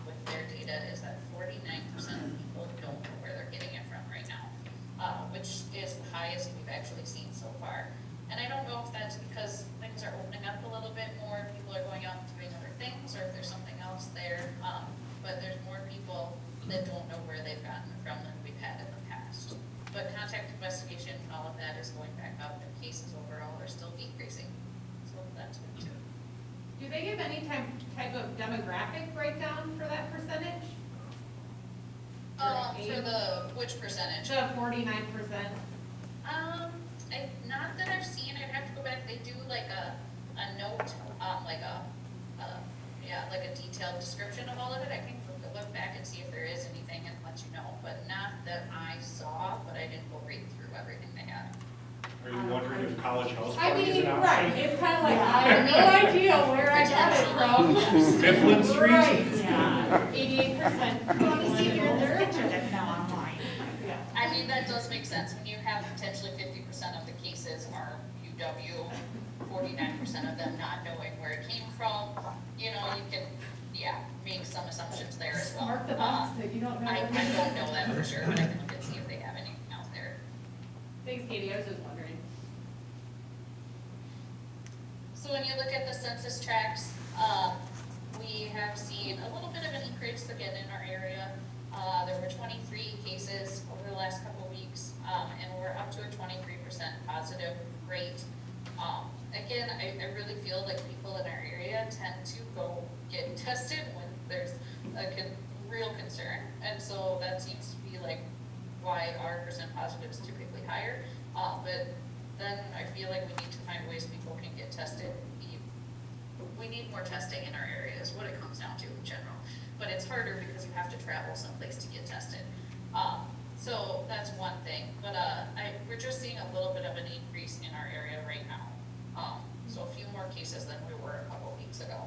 S11: with their data is that 49% of people don't know where they're getting it from right now. Which is the highest we've actually seen so far. And I don't know if that's because things are opening up a little bit more, people are going out and doing other things, or if there's something else there. But there's more people that don't know where they've gotten it from than we've had in the past. But contact investigation and all of that is going back up, and cases overall are still decreasing. So that's good too.
S3: Do they give any type of demographic breakdown for that percentage?
S11: For the, which percentage?
S3: The 49%.
S11: Not that I've seen, I'd have to go back, they do like a note, like a detailed description of all of it. I can look back and see if there is anything and let you know, but not that I saw, but I didn't go read through everything they had.
S1: Are you wondering if college house
S3: I
S1: party is
S3: mean,
S1: an option?
S3: right, it's kind of like, I have no idea where I got it from.
S1: Mifflin Street?
S3: Right,
S8: Yeah.
S3: 88%.
S8: Well, you see, there's a picture that's now online.
S3: Yeah.
S11: I mean, that does make sense. When you have potentially 50% of the cases are UW, 49% of them not knowing where it came from, you know, you can, make some assumptions there as well.
S3: Mark the box that you don't know.
S11: I don't know that for sure, but I can look and see if they have anything out there.
S3: Thanks, Katie, I was just wondering.
S11: So when you look at the census tracts, we have seen a little bit of an increase again in our area. There were 23 cases over the last couple of weeks, and we're up to a 23% positive rate. Again, I really feel like people in our area tend to go get tested when there's a real concern, and so that seems to be like why our percent positive is typically higher. But then I feel like we need to find ways people can get tested. We need more testing in our area is what it comes down to in general. But it's harder because you have to travel someplace to get tested. So that's one thing. But we're just seeing a little bit of an increase in our area right now. So a few more cases than we were a couple weeks ago.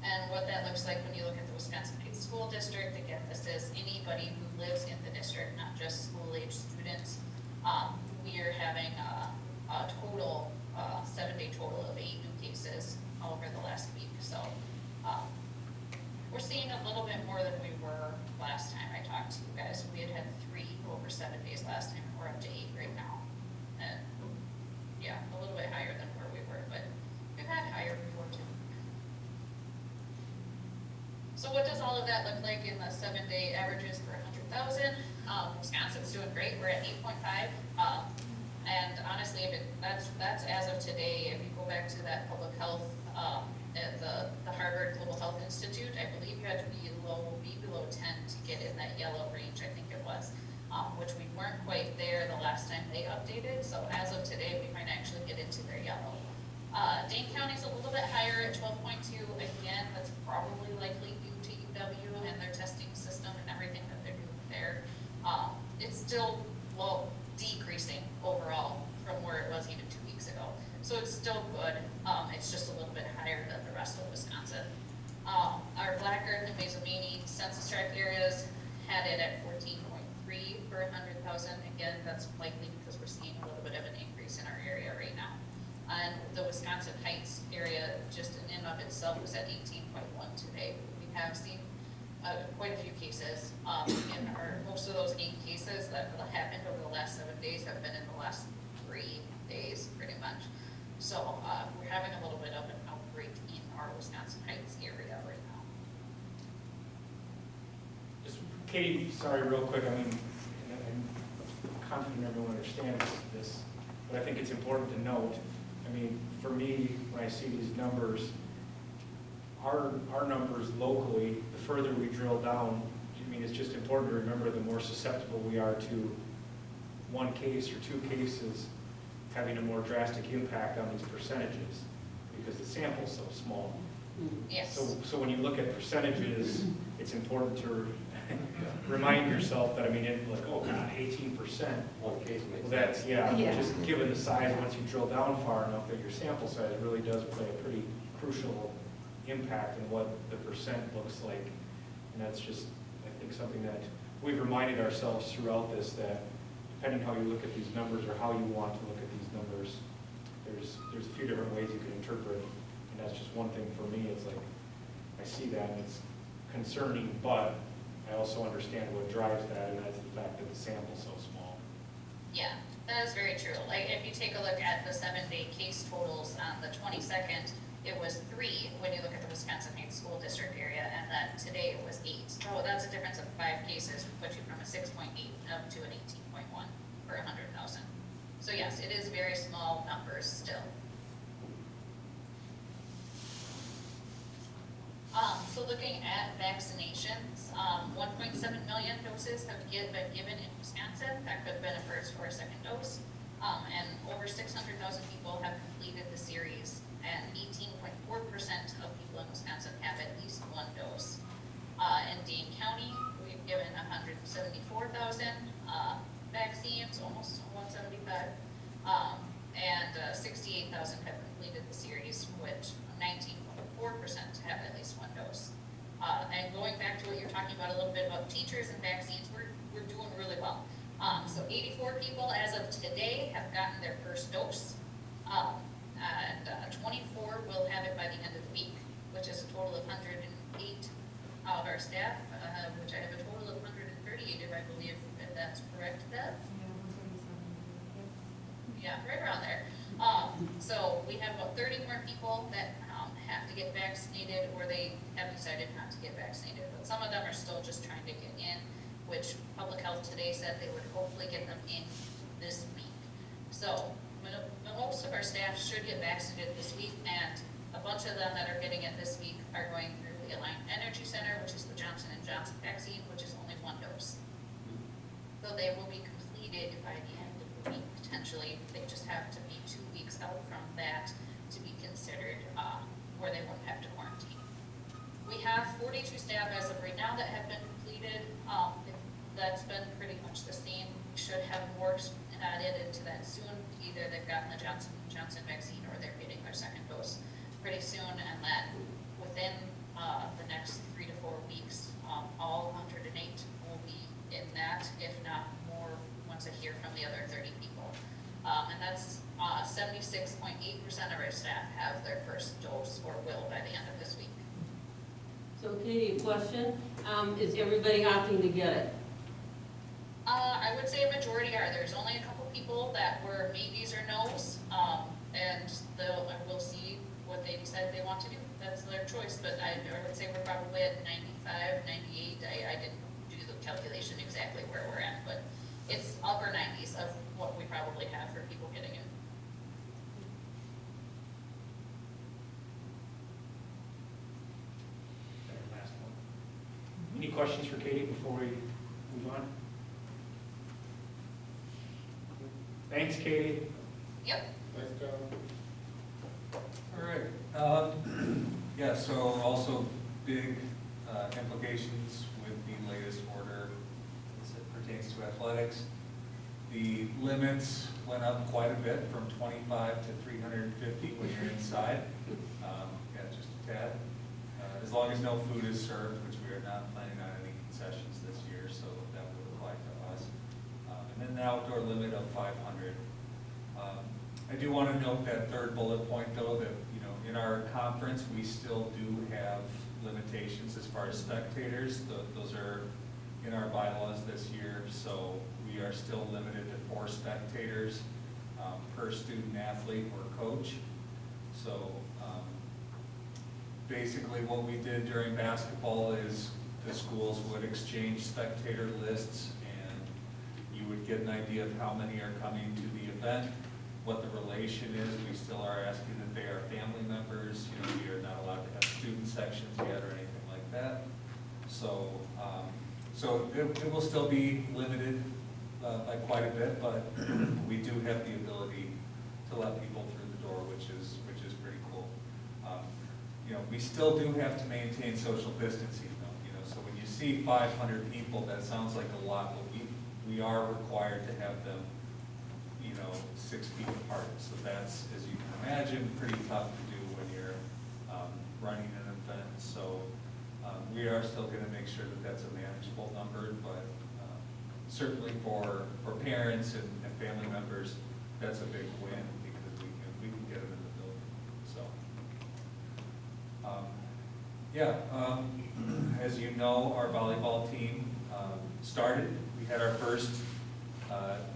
S11: And what that looks like when you look at the Wisconsin School District, again, this is anybody who lives in the district, not just school-age students. We are having a total, 7-day total of 8 new cases over the last week. So we're seeing a little bit more than we were last time I talked to you guys. We had 3 over 7 days last time, and we're up to 8 right now. And a little bit higher than where we were, but we've had higher before too. So what does all of that look like in the 7-day averages per 100,000? Wisconsin's doing great. We're at 8.5. And honestly, that's as of today. If you go back to that public health at the Harvard Global Health Institute, I believe you had to be below 10 to get in that yellow range. I think it was. which we weren't quite there the last time they updated. So as of today, we might actually get into their yellow. Dane County's a little bit higher at 12.2. Again, that's probably likely due to UW and their testing system and everything that they're doing there. It's still decreasing overall from where it was even 2 weeks ago. So it's still good. It's just a little bit higher than the rest of Wisconsin. Our Black Earth and Mesoamini census tract areas had it at 14.3 per 100,000. Again, that's likely because we're seeing a little bit of an increase in our area right now. And the Wisconsin Heights area, just in and of itself, was at 18.1 today. We have seen quite a few cases. Most of those 8 cases that happened over the last 7 days have been in the last 3 days, pretty much. So we're having a little bit of an outbreak in our Wisconsin Heights area right now.
S1: Just, Katie, sorry, real quick, I mean, I'm confident everyone understands this, but I think it's important to note, I mean, for me, when I see these numbers, our numbers locally, the further we drill down, I mean, it's just important to remember the more susceptible we are to 1 case or 2 cases having a more drastic impact on these percentages, because the sample's so small.
S11: Yes.
S1: So when you look at percentages, it's important to remind yourself that, I mean, like, oh God, 18%.
S5: One case makes
S1: Well, that's, yeah,
S3: Yeah.
S1: just given the size, once you drill down far enough that your sample size really does play a pretty crucial impact in what the percent looks like. And that's just, I think, something that we've reminded ourselves throughout this, that depending how you look at these numbers or how you want to look at these numbers, there's a few different ways you can interpret. And that's just one thing for me. It's like, I see that and it's concerning, but I also understand what drives that, and that's the fact that the sample's so small.
S11: Yeah, that is very true. Like, if you take a look at the 7-day case totals on the 22nd, it was 3 when you look at the Wisconsin Heights School District area, and then today it was 8. So that's a difference of 5 cases, which put you from a 6.8 up to an 18.1 per 100,000. So yes, it is very small numbers still. So looking at vaccinations, 1.7 million doses have been given in Wisconsin. That could have been a first or a second dose. And over 600,000 people have completed the series, and 18.4% of people in Wisconsin have at least 1 dose. In Dane County, we've given 174,000 vaccines, almost 175, and 68,000 have completed the series, which 19.4% have at least 1 dose. And going back to what you're talking about a little bit about teachers and vaccines, we're doing really well. So 84 people as of today have gotten their first dose, and 24 will have it by the end of the week, which is a total of 108 of our staff, which I have a total of 138, if I believe, if that's correct, Deb? Yeah, right around there. So we have about 30 more people that have to get vaccinated, or they have decided not to get vaccinated. But some of them are still just trying to get in, which Public Health today said they would hopefully get them in this week. So most of our staff should get vaccinated this week, and a bunch of them that are getting it this week are going through the Alliant Energy Center, which is the Johnson & Johnson vaccine, which is only 1 dose. So they will be completed by the end of the week, potentially. They just have to be 2 weeks out from that to be considered where they won't have to quarantine. We have 42 staff as of right now that have been completed. That's been pretty much the same. We should have more added into that soon. Either they've gotten the Johnson & Johnson vaccine or they're getting their 2nd dose pretty soon, and then within the next 3 to 4 weeks, all 108 will be in that, if not more, once I hear from the other 30 people. And that's 76.8% of our staff have their first dose or will by the end of this week.
S12: So Katie, question, is everybody opting to get it?
S11: I would say a majority are. There's only a couple people that were maybes or no's, and we'll see what they decide they want to do. That's their choice, but I would say we're probably at 95, 98. I didn't do the calculation exactly where we're at, but it's upper 90s of what we probably have for people getting it.
S1: Last one. Any questions for Katie before we move on? Thanks, Katie.
S11: Yep.
S2: Thanks, John.
S13: All right. Yeah, so also big implications with the latest order as it pertains to athletics. The limits went up quite a bit from 25 to 350 when you're inside. Yeah, just a tad. As long as no food is served, which we are not planning on any concessions this year, so that would apply to us. And then the outdoor limit of 500. I do want to note that third bullet point, though, that, you know, in our conference, we still do have limitations as far as spectators. Those are in our bylaws this year, so we are still limited to 4 spectators per student athlete or coach. So basically what we did during basketball is the schools would exchange spectator lists, and you would get an idea of how many are coming to the event, what the relation is. We still are asking that they are family members. You know, we are not allowed to have student sections yet or anything like that. So, so it will still be limited by quite a bit, but we do have the ability to let people through the door, which is pretty cool. You know, we still do have to maintain social distancing, though. You know, so when you see 500 people, that sounds like a lot, but we are required to have them, you know, 6 feet apart. So that's, as you can imagine, pretty tough to do when you're running an event. So we are still going to make sure that that's a manageable number, but certainly for parents and family members, that's a big win because we can get them in the building. So as you know, our volleyball team started. We had our first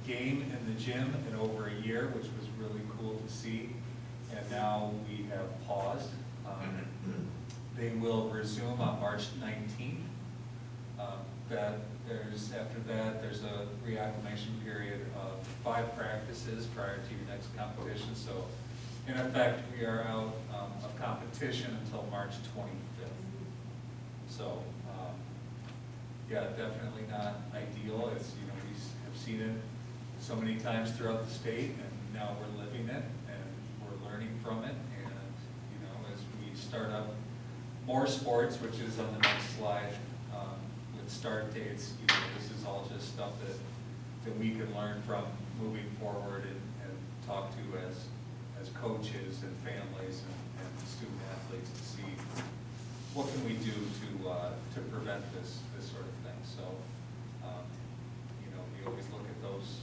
S13: game in the gym in over a year, which was really cool to see. And now we have paused. They will resume on March 19th. After that, there's a reacclimation period of 5 practices prior to your next competition. So in effect, we are out of competition until March 25th. So yeah, definitely not ideal. It's, you know, we have seen it so many times throughout the state, and now we're living it and we're learning from it. And you know, as we start up more sports, which is on the next slide, with start dates, you know, this is all just stuff that we can learn from moving forward and talk to as coaches and families and student athletes to see what can we do to prevent this sort of thing. So you know, we always look at those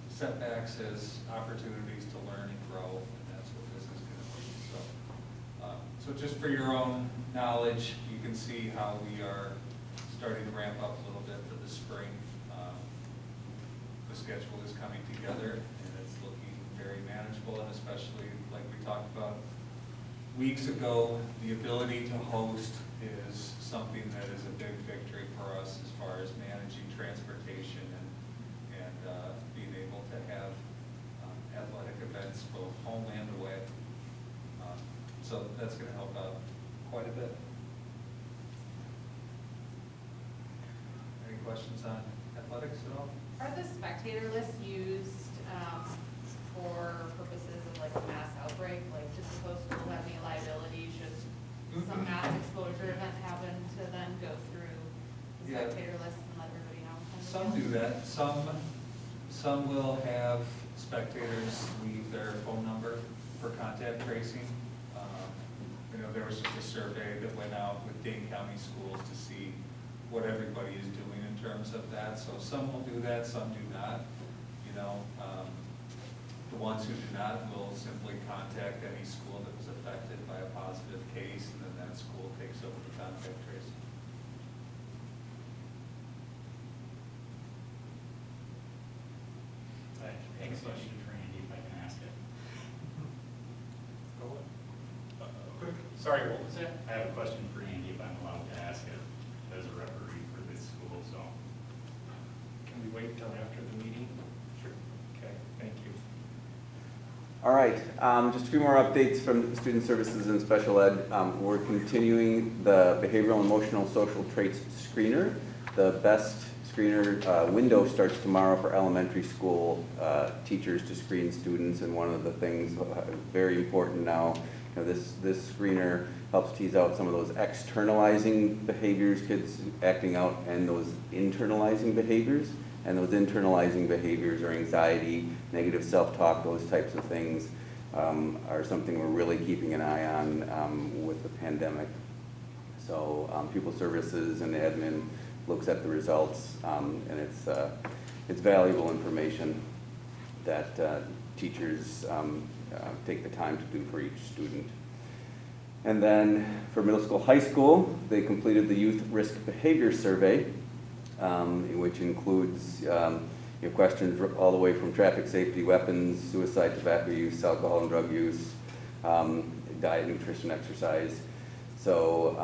S13: setbacks as opportunities to learn and grow, and that's what this is going to be. So just for your own knowledge, you can see how we are starting to ramp up a little bit for the spring. The schedule is coming together, and it's looking very manageable, and especially like we talked about weeks ago, the ability to host is something that is a big victory for us as far as managing transportation and being able to have athletic events both home and away. So that's going to help out quite a bit. Any questions on athletics at all?
S3: Are the spectator lists used for purposes of like a mass outbreak? Like, does the host school have any liability should some mass exposure event happen to then go through the
S13: Yeah.
S3: spectator list and let everybody know?
S13: Some do that. Some will have spectators leave their phone number for contact tracing. You know, there was just a survey that went out with Dane County schools to see what everybody is doing in terms of that. So some will do that, some do not. You know, the ones who do not will simply contact any school that was affected by a positive case, and then that school takes over the contact tracing.
S14: I have a question for Andy, if I can ask it.
S1: Go ahead.
S14: Sorry, what was that? I have a question for Andy, if I'm allowed to ask it, as a referee for this school, so.
S1: Can we wait until after the meeting? Sure. Okay, thank you.
S9: All right, just a few more updates from Student Services and Special Ed. We're continuing the Behavioral, Emotional, Social Traits Screener. The best screener window starts tomorrow for elementary school teachers to screen students, and one of the things very important now, this screener helps tease out some of those externalizing behaviors, kids acting out, and those internalizing behaviors. And those internalizing behaviors are anxiety, negative self-talk, those types of things are something we're really keeping an eye on with the pandemic. So Pupil Services and admin looks at the results, and it's valuable information that teachers take the time to do for each student. And then for middle school, high school, they completed the Youth Risk Behavior Survey, which includes questions all the way from traffic safety, weapons, suicide, tobacco use, alcohol and drug use, diet, nutrition, exercise. So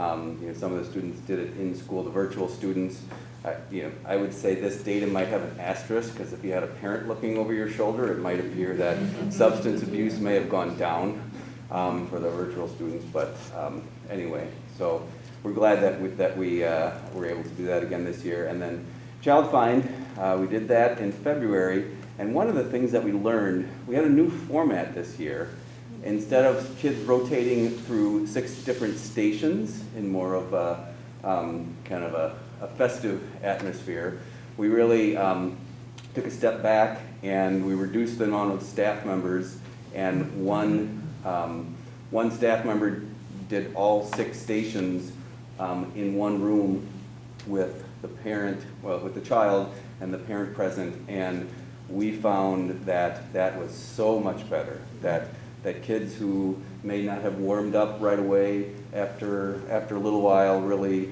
S9: some of the students did it in school. The virtual students, I would say this data might have an asterisk, because if you had a parent looking over your shoulder, it might appear that substance abuse may have gone down for the virtual students. But anyway, so we're glad that we were able to do that again this year. And then Child Find, we did that in February. And one of the things that we learned, we had a new format this year. Instead of kids rotating through 6 different stations in more of a kind of a festive atmosphere, we really took a step back and we reduced the amount of staff members, and one staff member did all 6 stations in one room with the parent, with the child and the parent present, and we found that that was so much better, that kids who may not have warmed up right away after a little while really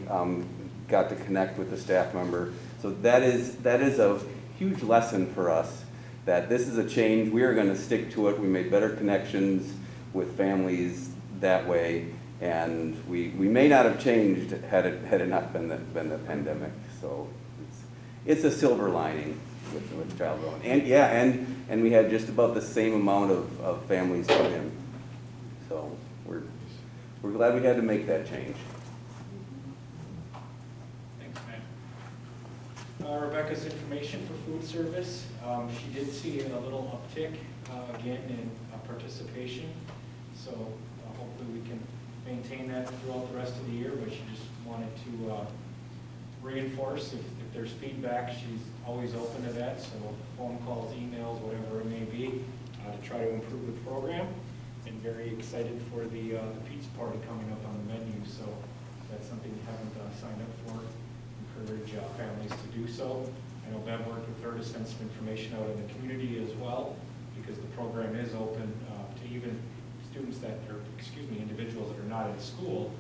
S9: got to connect with the staff member. So that is a huge lesson for us, that this is a change. We are going to stick to it. We made better connections with families that way, and we may not have changed had it not been the pandemic. So it's a silver lining with child going. And we had just about the same amount of families come in. So we're glad we had to make that change.
S1: Thanks, Matt. Rebecca's information for food service. She did see a little uptick again in participation. So hopefully we can maintain that throughout the rest of the year, but she just wanted to reinforce if there's feedback, she's always open to that, so phone calls, emails, whatever it may be, to try to improve the program. And very excited for the pizza party coming up on the menu, so if that's something you haven't signed up for, encourage families to do so. I know Bev worked with her to send some information out in the community as well, because the program is open to even students that are, individuals that are not in school,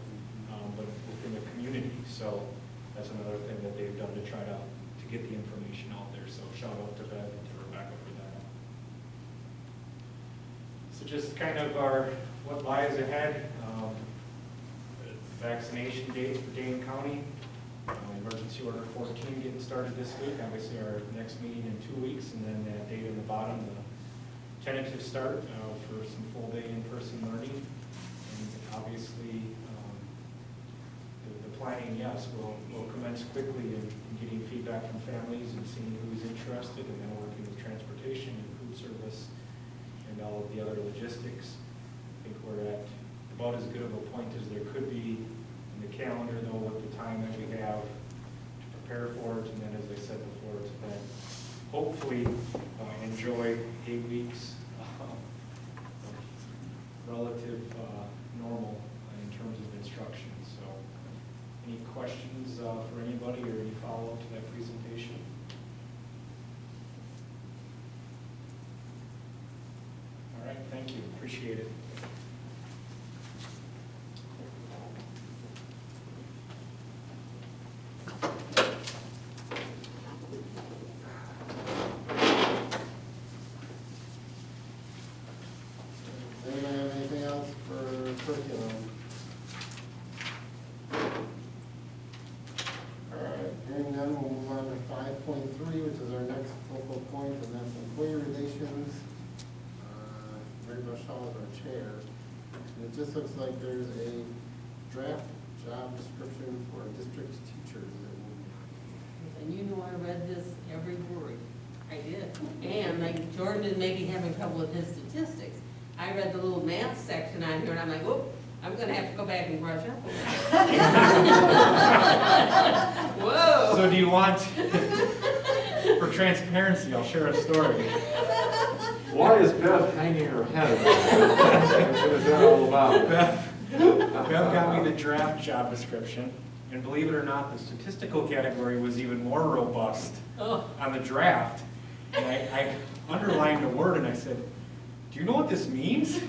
S1: but within the community. So that's another thing that they've done to try to get the information out there. So shout out to Bev and to Rebecca for that. So just kind of what lies ahead. Vaccination dates for Dane County. Emergency Order 14 getting started this week. Obviously our next meeting in 2 weeks, and then that date in the bottom, the tentative start for some full day in-person learning. And obviously the planning, yes, will commence quickly in getting feedback from families and seeing who's interested, and then working with transportation and food service and all of the other logistics. I think we're at about as good of a point as there could be in the calendar, though, with the time that we have to prepare for it. And then, as I said before, to then hopefully enjoy 8 weeks of relative normal in terms of instruction. So any questions for anybody, or any follow-up to that presentation? All right, thank you, appreciate it.
S2: Anybody have anything else for curriculum? All right, hearing none, we'll move on to 5.3, which is our next focal point, and that's employee relations. Ray Rochelle is our chair. And it just looks like there's a draft job description for district teachers.
S12: And you know I read this every word. I did. And like Jordan is maybe having trouble with his statistics. I read the little math section on here and I'm like, whoop, I'm gonna have to go back and brush up. Whoa.
S1: So do you want, for transparency, I'll share a story.
S4: Why is Beth hanging her head? What is that all about?
S1: Bev got me the draft job description, and believe it or not, the statistical category was even more robust on the draft. And I underlined a word and I said, do you know what this means?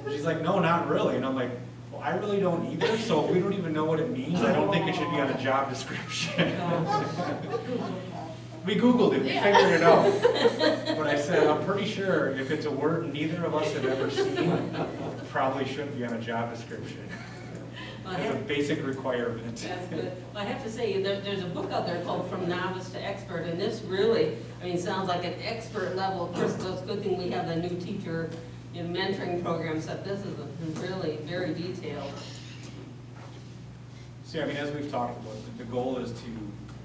S1: She's like, no, not really. And I'm like, well, I really don't either, so if we don't even know what it means, I don't think it should be on a job description. We Googled it, we figured it out. But I said, I'm pretty sure if it's a word neither of us have ever seen, it probably shouldn't be on a job description. It's a basic requirement.
S12: That's good. Well, I have to say, there's a book out there called From Novice to Expert, and this really, I mean, sounds like an expert level. Of course, it's a good thing we have the new teacher mentoring program, so this is really very detailed.
S1: See, I mean, as we've talked about, the goal is to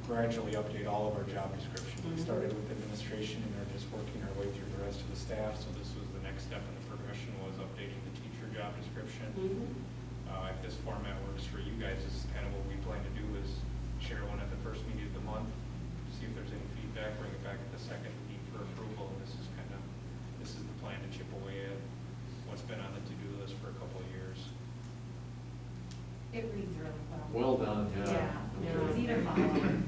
S1: gradually update all of our job descriptions. We started with administration and are just working our way through the rest of the staff, so this was the next step in the progression, was updating the teacher job description. If this format works for you guys, this is kind of what we plan to do, is share one at the first meeting of the month, see if there's any feedback, bring it back at the second meeting for approval, and this is the plan to chip away at what's been on the to-do list for a couple of years.
S8: It reads really well.
S4: Well done, yeah.
S8: Yeah, it's easy to follow.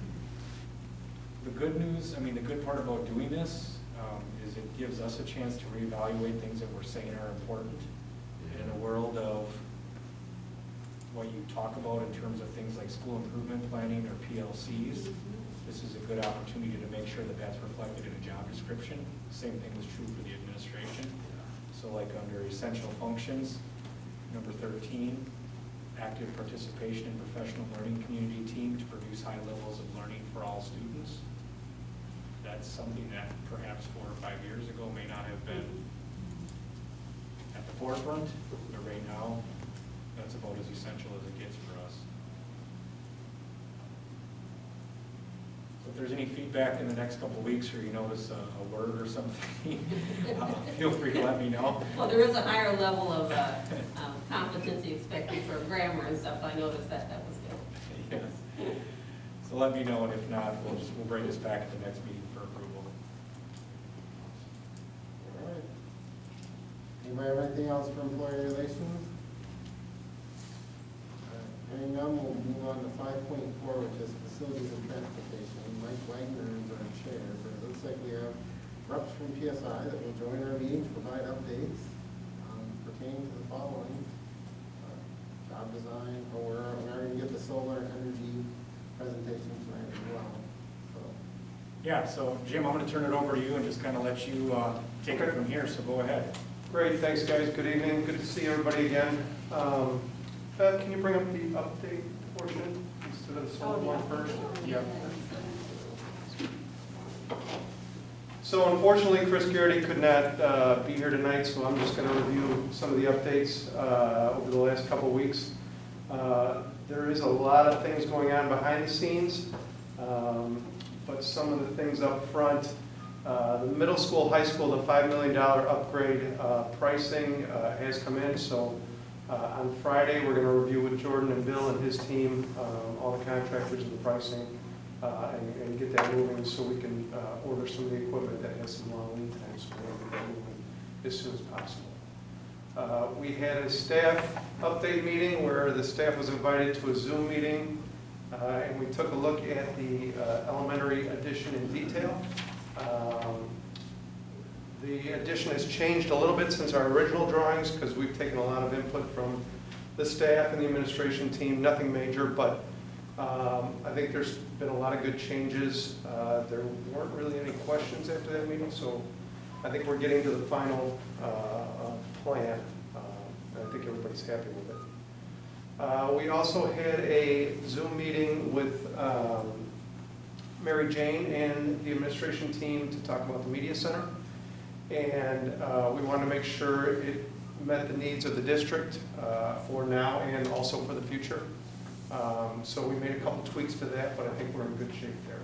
S1: The good news, I mean, the good part about doing this is it gives us a chance to reevaluate things that we're saying are important. In a world of what you talk about in terms of things like school improvement planning or PLCs, this is a good opportunity to make sure that that's reflected in a job description. Same thing was true for the administration. So like under essential functions, number 13, active participation in professional learning community team to produce high levels of learning for all students. That's something that perhaps 4 or 5 years ago may not have been at the forefront, but right now, that's about as essential as it gets for us. So if there's any feedback in the next couple of weeks, or you notice a word or something, feel free to let me know.
S12: Well, there is a higher level of competency expected for grammar and stuff. I noticed that was good.
S1: Yes. So let me know, and if not, we'll bring this back at the next meeting for approval.
S2: All right. Anybody have anything else for employee relations? Hearing none, we'll move on to 5.4, which is facilities and transportation. Mike Wagner is our chair, but it looks like we have reps from PSI that will join our meeting to provide updates pertaining to the following. Job design, we're going to get the solar energy presentation tonight as well. So.
S1: Yeah, so Jim, I'm going to turn it over to you and just kind of let you take it from here, so go ahead.
S15: Great, thanks guys, good evening, good to see everybody again. Beth, can you bring up the update portion instead of the solar one first?
S1: Yep.
S15: So unfortunately, Chris Garrity could not be here tonight, so I'm just going to review some of the updates over the last couple of weeks. There is a lot of things going on behind the scenes, but some of the things up front, the middle school, high school, the $5 million upgrade pricing has come in, so on Friday, we're going to review with Jordan and Bill and his team all the contractors and the pricing and get that moving so we can order some of the equipment that has some long lead times so we can get that moving as soon as possible. We had a staff update meeting where the staff was invited to a Zoom meeting and we took a look at the elementary addition in detail. The addition has changed a little bit since our original drawings because we've taken a lot of input from the staff and the administration team, nothing major, but I think there's been a lot of good changes. There weren't really any questions after that meeting, so I think we're getting to the final plan. I think everybody's happy with it. We also had a Zoom meeting with Mary Jane and the administration team to talk about the media center. And we wanted to make sure it met the needs of the district for now and also for the future. So we made a couple tweaks to that, but I think we're in good shape there.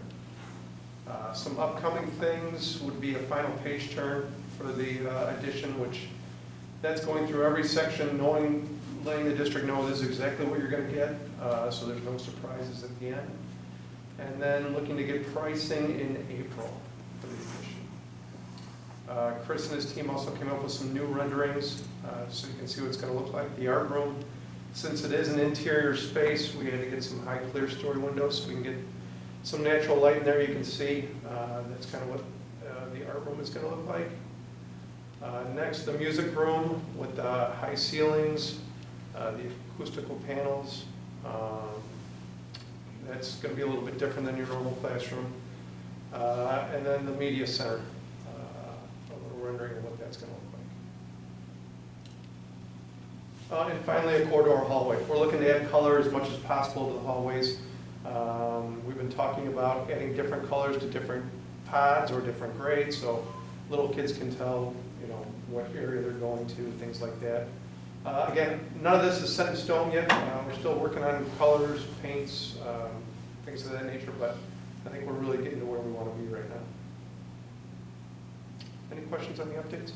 S15: Some upcoming things would be a final page turn for the addition, which that's going through every section, letting the district know this is exactly what you're going to get, so there's no surprises at the end. And then looking to get pricing in April for the addition. Chris and his team also came up with some new renderings, so you can see what it's going to look like. The art room, since it is an interior space, we had to get some high clear story windows so we can get some natural light in there. You can see that's kind of what the art room is going to look like. Next, the music room with high ceilings, the acoustical panels. That's going to be a little bit different than your normal classroom. And then the media center, a little rendering of what that's going to look like. And finally, a corridor hallway. We're looking to add color as much as possible to the hallways. We've been talking about adding different colors to different pods or different grades, so little kids can tell, what area they're going to, things like that. Again, none of this is set in stone yet. We're still working on colors, paints, things of that nature, but I think we're really getting to where we want to be right now. Any questions on the updates?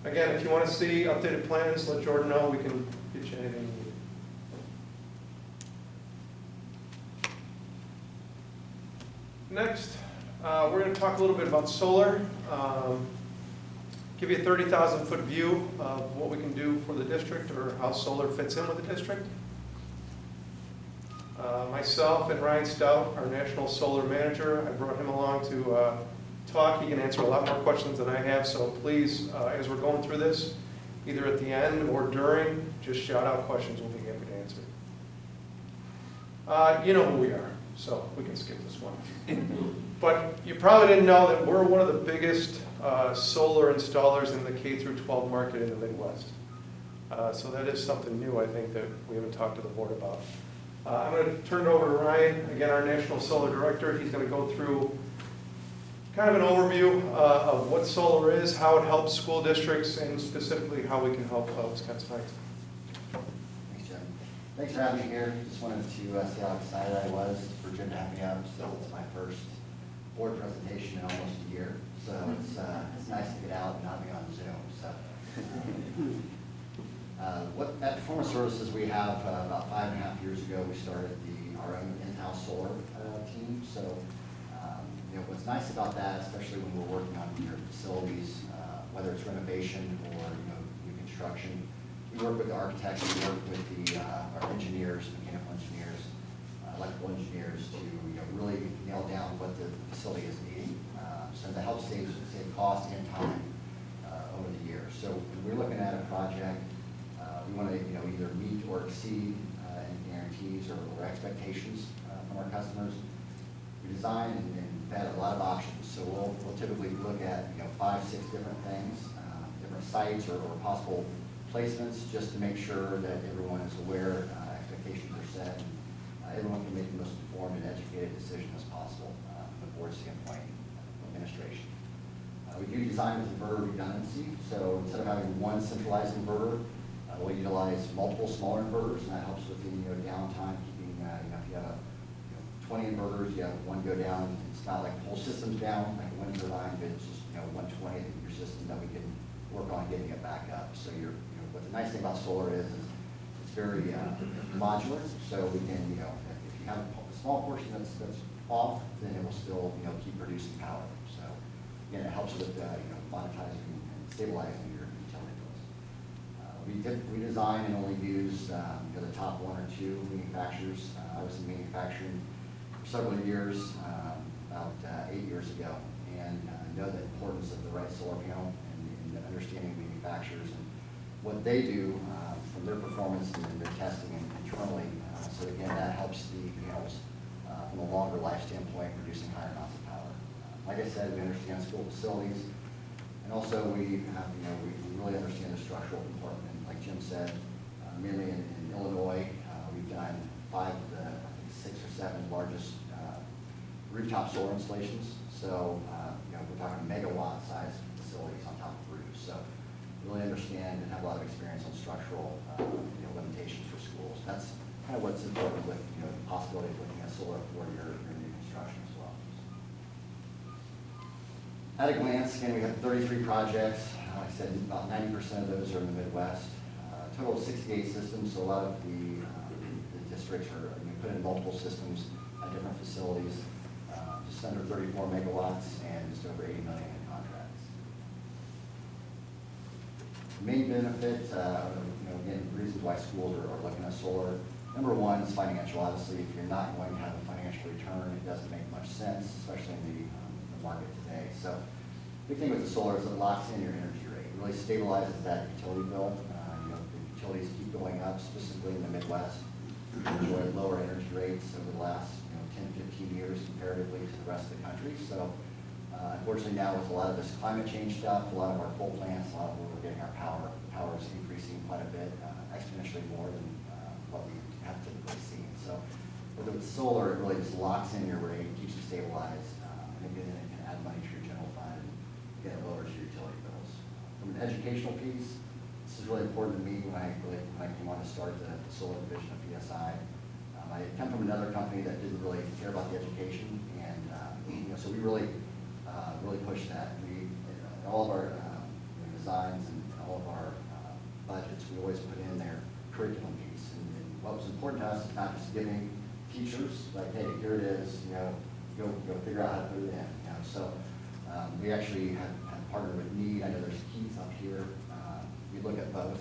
S15: Again, if you want to see updated plans, let Jordan know. We can get you anything you need. Next, we're going to talk a little bit about solar. Give you a 30,000-foot view of what we can do for the district or how solar fits in with the district. Myself and Ryan Stout, our National Solar Manager, I brought him along to talk. He can answer a lot more questions than I have, so please, as we're going through this, either at the end or during, just shout out questions. We'll be happy to answer. You know who we are, so we can skip this one. But you probably didn't know that we're one of the biggest solar installers in the K-12 market in the Midwest. So that is something new, I think, that we haven't talked to the board about. I'm going to turn it over to Ryan, again, our National Solar Director. He's going to go through kind of an overview of what solar is, how it helps school districts, and specifically how we can help Wisconsinites.
S16: Thanks, Jim. Thanks for having me here. Just wanted to see how excited I was for Jim to have me up. So it's my first board presentation in almost a year. So it's nice to get out and not be on Zoom. So at Performance Services, we have about 5.5 years ago, we started our own in-house solar team. So what's nice about that, especially when we're working on your facilities, whether it's renovation or new construction, we work with the architects, we work with our engineers, mechanical engineers, electrical engineers to really nail down what the facility is needing. So that helps save cost and time over the years. So when we're looking at a project, we want to either meet or exceed any guarantees or expectations from our customers. We design and vet a lot of options. So we'll typically look at 5, 6 different things, different sites or possible placements, just to make sure that everyone is aware, expectations are set, and everyone can make the most informed and educated decision as possible from the board standpoint, administration. We do design with inverter redundancy, so instead of having one centralized inverter, we'll utilize multiple smaller inverters, and that helps with the downtime, keeping, if you have 20 inverters, you have one go down, it's not like the whole system's down, like one turbine, but it's just 120 in your system that we can work on getting it back up. So what the nice thing about solar is it's very modular, so we can, if you have a small portion that's off, then it will still, keep producing power. So again, it helps with, monetizing and stabilizing your utility bills. We design and only use the top 1 or 2 manufacturers. I was in manufacturing for several years, about 8 years ago, and know the importance of the right solar panel and understanding manufacturers and what they do from their performance and their testing internally. So again, that helps the panels from a longer life standpoint, producing higher amounts of power. Like I said, we understand school facilities, and also we have, we really understand the structural component. Like Jim said, mainly in Illinois, we've done 5 of the, I think 6 or 7 largest rooftop solar installations. So, we're talking megawatt-sized facilities on top of roofs. So, really understand and have a lot of experience on structural limitations for schools. That's kind of what's important with the possibility of looking at solar for your new construction. construction as well. At a glance, again, we have 33 projects. Like I said, about 90% of those are in the Midwest. Total of 68 systems, so a lot of the districts are put in multiple systems at different facilities. Just under 34 megawatts and just over 80 million in contracts. The main benefit, again, reasons why schools are looking at solar. Number one is financial. Obviously, if you're not going to have a financial return, it doesn't make much sense, especially in the market today. So, big thing with the solar is it locks in your energy rate. It really stabilizes that utility bill. The utilities keep going up, specifically in the Midwest. We enjoyed lower energy rates over the last 10, 15 years comparatively to the rest of the country. So, unfortunately now with a lot of this climate change stuff, a lot of our coal plants, a lot of where we're getting our power is increasing quite a bit, exponentially more than what we have typically seen. So, with solar, it really just locks in your rate, keeps you stabilized, and again, it can add money to your general fund and again, it lowers your utility bills. From an educational piece, this is really important to me when I came on to start the solar division of PSI. I come from another company that didn't really care about the education, and so we really pushed that. We, all of our designs and all of our budgets, we always put in their curriculum piece. And what was important to us is not just giving teachers like, hey, here it is, go figure out how to put it in. So we actually have partnered with Need. I know there's Keith up here. We look at both.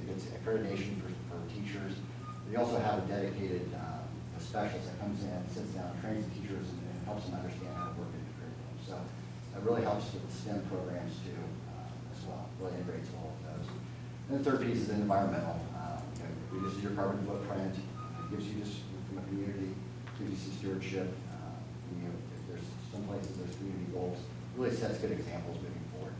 S16: It's accreditation for teachers. We also have a dedicated specialist that comes in, sits down, trains the teachers, and helps them understand how to work in the curriculum. So that really helps with the STEM programs too, as well. Really integrates all of those. And the third piece is environmental. Reduces your carbon footprint. Gives you just from a community, gives you some stewardship. If there's some places there's community goals, it really sets good examples moving forward.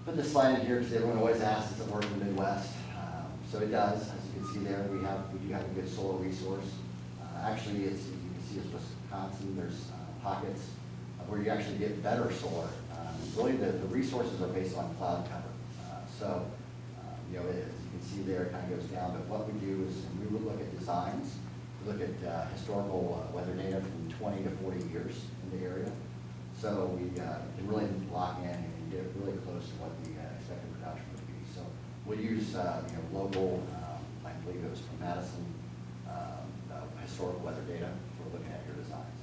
S16: Put this slide in here because everyone always asks, does it work in the Midwest? So it does. As you can see there, we do have a good solar resource. Actually, you can see it's Wisconsin. There's pockets where you actually get better solar. Really, the resources are based on cloud cover. So, as you can see there, it kind of goes down. But what we do is we would look at designs. We look at historical weather data from 20 to 40 years in the area. So we can really lock in and get really close to what the expected production would be. So we'll use local, I believe it was from Madison, historical weather data for looking at your designs.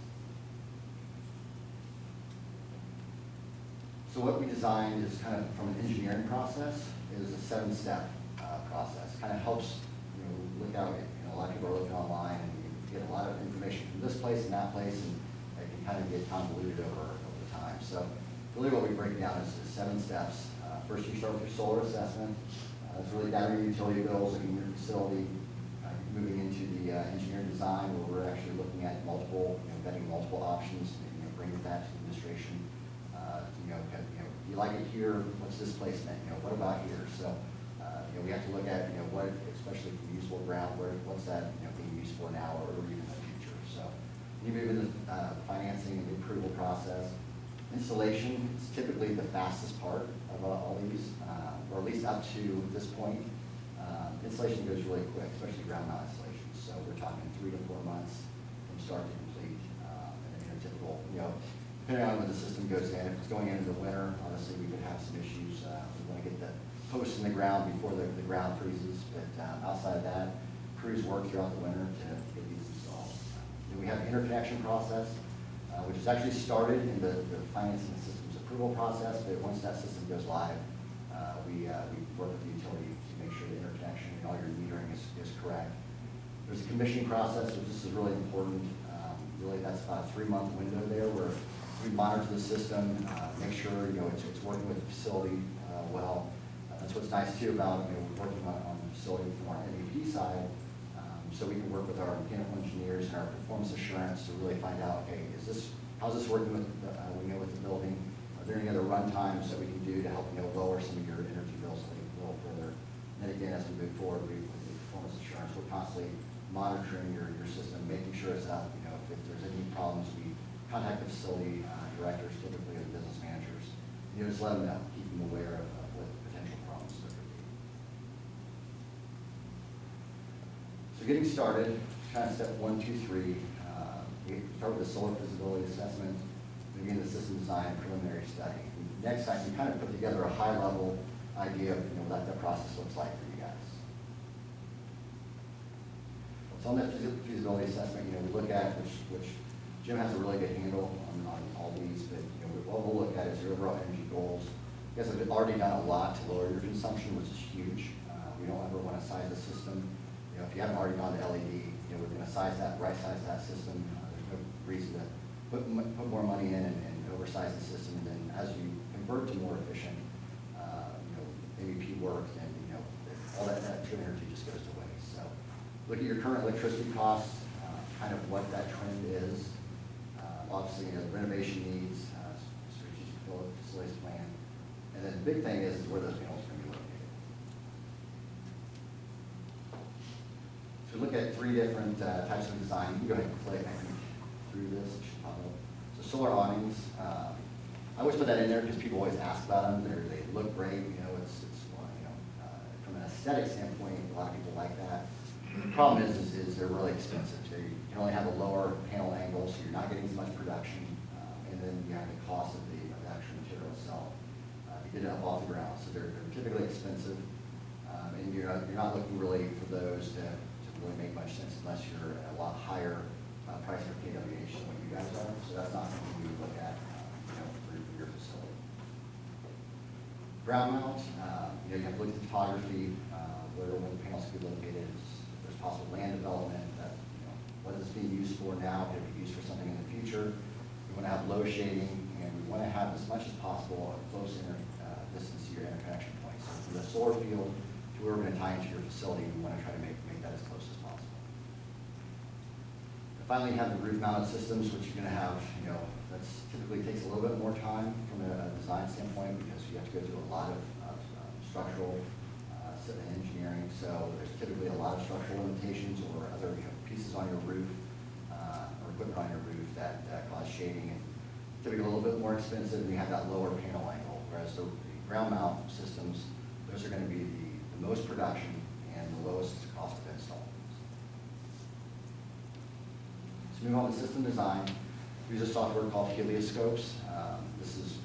S16: So what we designed is kind of from an engineering process is a 7-step process. Kind of helps look out. A lot of people are looking online and you get a lot of information from this place and that place, and it can kind of get convoluted over time. So really what we break down is 7 steps. First, you start with your solar assessment. It's really down your utility bills, looking at your facility, moving into the engineering design, where we're actually looking at vetting multiple options, and bringing that to the administration. You like it here? What's this placement? What about here? So, we have to look at what, especially from usable ground, what's that being used for now or even in the future. So, you move into the financing and the approval process. Installation is typically the fastest part of all these, or at least up to this point. Installation goes really quick, especially ground mount installations. So we're talking 3 to 4 months from start to complete. And typical, depending on when the system goes in. If it's going into the winter, obviously we could have some issues. We want to get the posts in the ground before the ground freezes. But outside of that, crews work throughout the winter to get these installed. Then we have the interconnection process, which is actually started in the financing systems approval process. But once that system goes live, we work with the utility to make sure the interconnection and all your metering is correct. There's a commissioning process, which this is really important. Really, that's about a 3-month window there where we monitor the system, make sure it's working with the facility well. That's what's nice too about working on the facility from our MEP side, so we can work with our mechanical engineers and our performance assurance to really find out, okay, how's this working with with the building? Are there any other run times that we can do to help lower some of your energy bills a little further? And then again, as we move forward, with the performance assurance, we're constantly monitoring your system, making sure it's up. If there's any problems, we contact the facility directors, typically the business managers, just let them know, keep them aware of what potential problems there could be. So getting started, kind of step 1, 2, 3. We start with the solar feasibility assessment, begin the system design preliminary study. Next, I can kind of put together a high-level idea of what that process looks like for you guys. So on the feasibility assessment, we look at, which Jim has a really good handle on all these, but what we'll look at is your overall energy goals. You guys have already done a lot to lower your consumption, which is huge. We don't ever want to size the system. If you haven't already gone to LED, we're going to size that, right-size that system. There's no reason to put more money in and oversize the system. And then as you convert to more efficient, MEP work, and all that extra energy just goes to waste. So look at your current electricity costs, kind of what that trend is. Obviously, the renovation needs, strategic facilities plan, and then the big thing is where those panels are going to be located. So look at 3 different types of design. You can go ahead and click, I think, through this. It should pop up. So solar awnings. I always put that in there because people always ask about them. They look great. From an aesthetic standpoint, a lot of people like that. The problem is they're really expensive. You can only have a lower panel angle, so you're not getting as much production. And then you have the cost of the actual material itself to get it up off the ground. So they're typically expensive. And you're not looking really for those to really make much sense unless you're at a lot higher price per kWh than what you guys are. So that's not something we would look at for your facility. Ground mount, you have to look at the topography, where the panels could be located. There's possible land development. What is this being used for now? Could it be used for something in the future? We want to have low shading, and we want to have as much as possible a close distance to your interconnection points. So from the solar field to where we're going to tie into your facility, we want to try to make that as close as possible. And finally, you have the roof-mounted systems, which you're going to have, that typically takes a little bit more time from a design standpoint because you have to go through a lot of structural civil engineering. So there's typically a lot of structural limitations or other pieces on your roof or equipment on your roof that cause shading, and typically a little bit more expensive, and you have that lower panel angle. Whereas the ground mount systems, those are going to be the most production and the lowest cost of install. So move on to system design. We use a software called Helioscopes. This is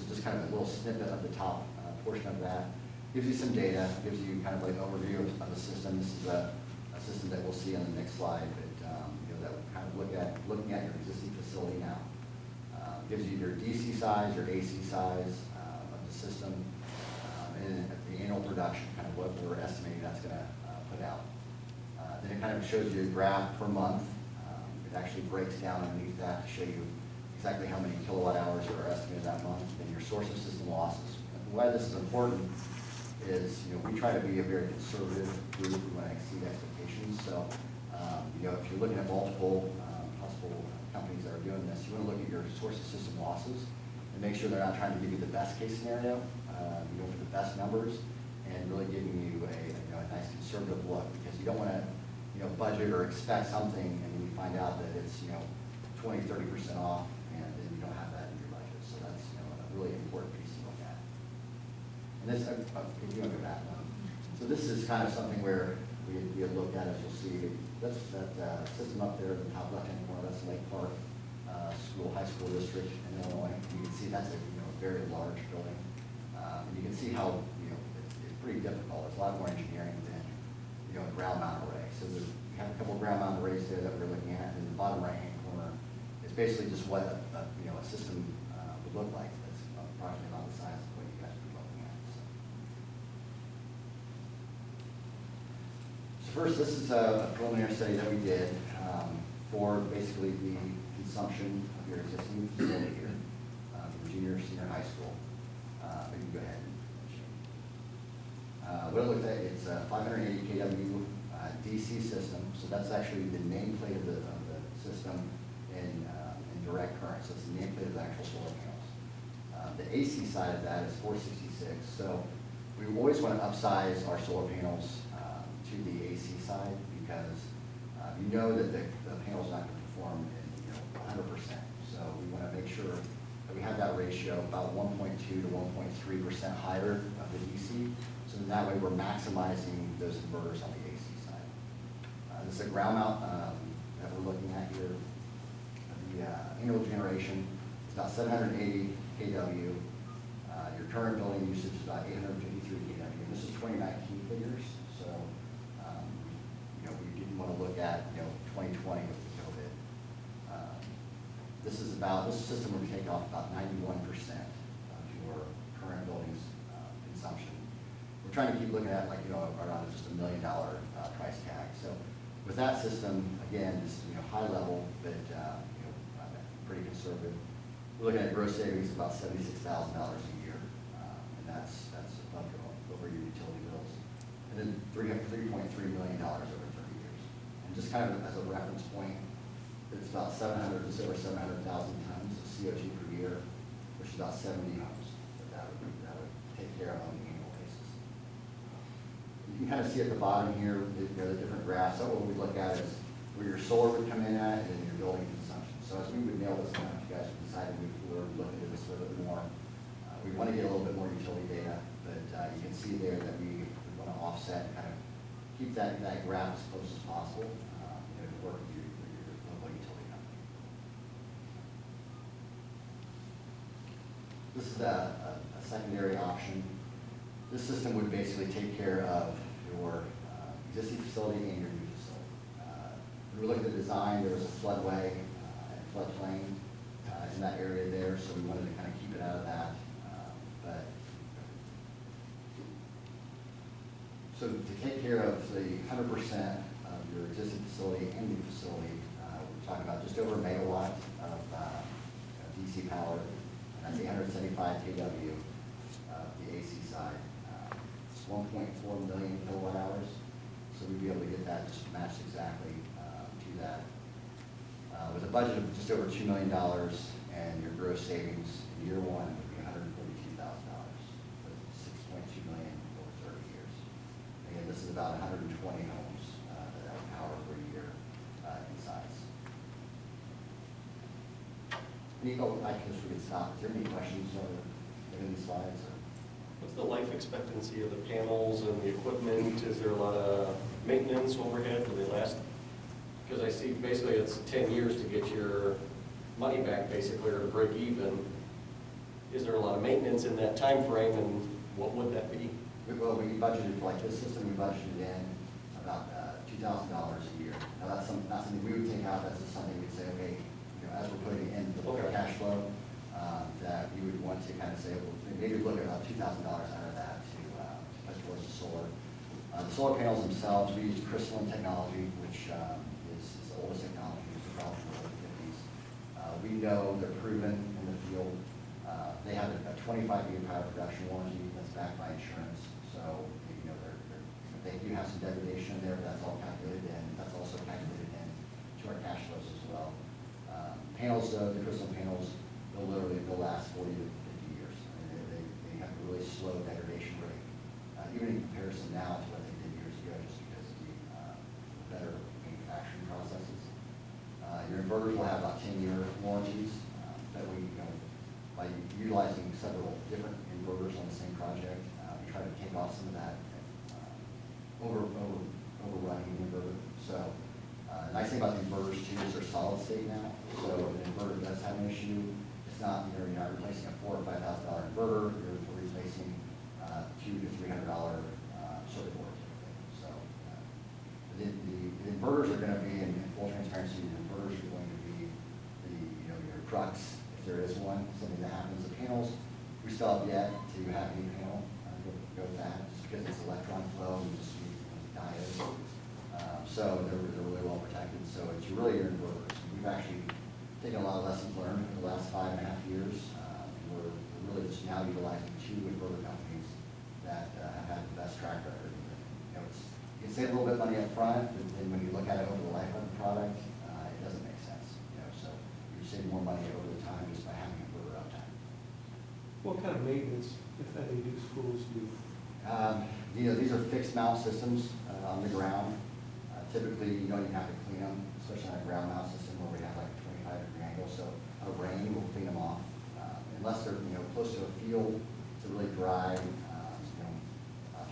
S16: just kind of a little snippet of the top portion of that. Gives you some data, gives you kind of like an overview of the system. This is a system that we'll see on the next slide, but that would kind of looking at your existing facility now. Gives you your DC size, your AC size of the system, and the annual production, kind of what we're estimating that's going to put out. Then it kind of shows you a graph per month. It actually breaks down underneath that to show you exactly how many kilowatt hours are estimated that month, and your source of system losses. And why this is important is, we try to be a very conservative group. We want to exceed expectations. So, if you're looking at multiple possible companies that are doing this, you want to look at your source of system losses and make sure they're not trying to give you the best case scenario, for the best numbers, and really giving you a nice conservative look, because you don't want to, budget or expect something and then you find out that it's, 20, 30% off, and then you don't have that in your budget. So that's, a really important piece to look at. And this, if you want to go back one. So this is kind of something where we have looked at, as you'll see, that system up there in the top left-hand corner, that's Lake Park high school district in Illinois. And you can see that's a very large building. And you can see how, it's pretty difficult. There's a lot more engineering than, a ground mount array. So we have a couple of ground mount arrays there that we're looking at, and the bottom right-hand corner is basically just what a system would look like. That's approximately about the size of what you guys would be looking at. So first, this is a preliminary study that we did for basically the consumption of your existing facility here from junior, senior high school. We can go ahead and what it looks like, it's a 580 kW DC system, so that's actually the nameplate of the system in direct current, so it's the nameplate of the actual solar panels. The AC side of that is 466, so we always want to upsize our solar panels to the AC side, because you know that the panel's not going to perform in 100%, so we want to make sure that we have that ratio about 1.2 to 1.3% higher of the DC, so that way we're maximizing those inverters on the AC side. This is a ground mount that we're looking at here. The annual generation is about 780 kW. Your current building usage is about 853 kW. And this is 2019 figures, so we didn't want to look at 2020 with the COVID. This system would take off about 91% of your current building's consumption. We're trying to keep looking at around just $1 million price tag. So with that system, again, just high level, but pretty conservative. We're looking at gross savings of about $76,000 a year, and that's above over your utility bills. And then $3.3 million over 30 years. And just kind of as a reference point, it's about just over 700,000 tons of CO2 per year, which is about 70 homes that would take care of on an annual basis. You can kind of see at the bottom here the different graphs. So what we look at is where your solar would come in at and then your building consumption. So as we would nail this down, if you guys would decide to move forward, look into this a little bit more. We want to get a little bit more utility data, but you can see there that we want to offset, kind of keep that graph as close as possible, to work with your local utility company. This is a secondary option. This system would basically take care of your existing facility and your new facility. When we look at the design, there was a floodway and floodplain in that area there, so we wanted to kind of keep it out of that. So to take care of the 100% of your existing facility and new facility, we're talking about just over a megawatt of DC power, and that's 875 kW of the AC side. It's 1.4 million kilowatt hours, so we'd be able to get that just matched exactly to that. With a budget of just over $2 million, and your gross savings in year one would be $142,000, with $6.2 million over 30 years. Again, this is about 120 homes that have power per year in size. Nico, I guess we can stop. Is there any questions or any slides?
S5: What's the life expectancy of the panels and the equipment? Is there a lot of maintenance overhead? Do they last? Because I see basically it's 10 years to get your money back, basically, or to break even. Is there a lot of maintenance in that time frame, and what would that be?
S16: Well, we budgeted for this system. We budgeted in about $2,000 a year. Now that's not something we would take out. That's just something we'd say, okay, as we're putting in the cash flow, that we would want to kind of say, well, maybe look at about $2,000 out of that to put towards the solar. The solar panels themselves, we use crystalline technology, which is the oldest technology. It's developed in the early 50s. We know they're proven in the field. They have a 25-year power production warranty that's backed by insurance. So they do have some degradation in there, but that's all calculated in. That's also calculated in to our cash flows as well. Panels, the crystalline panels, they'll last 40 to 50 years. I mean, they have a really slow degradation rate, even in comparison now to what they did years ago, just because of the better manufacturing processes. Your inverters will have about 10-year warranties that we, by utilizing several different inverters on the same project, we try to take off some of that overrunning the inverter. So the nice thing about the inverters too is they're solid state now. So if an inverter does have an issue, it's not, you're not replacing a $4,000 or $5,000 inverter, you're replacing $200 to $300 circuit board. So the inverters are going to be, in full transparency, the inverters are going to be your crux, if there is one, something that happens. The panels, we still have yet to have any panel go with that, just because it's electron flow and just diodes. So they're really well protected. So it's really your inverters. We've actually taken a lot of lessons learned in the last 5.5 years. We're really just now utilizing 2 inverter companies that have had the best track record. You can save a little bit of money up front, but then when you look at it over the life of the product, it doesn't make sense. So you're saving more money over the time just by having inverter uptime.
S15: What kind of maintenance, if any, do schools do?
S16: These are fixed mount systems on the ground. Typically, you don't even have to clean them, especially on a ground mount system where we have like a 25-degree angle. So a rain will clean them off. Unless they're close to a field, it's a really dry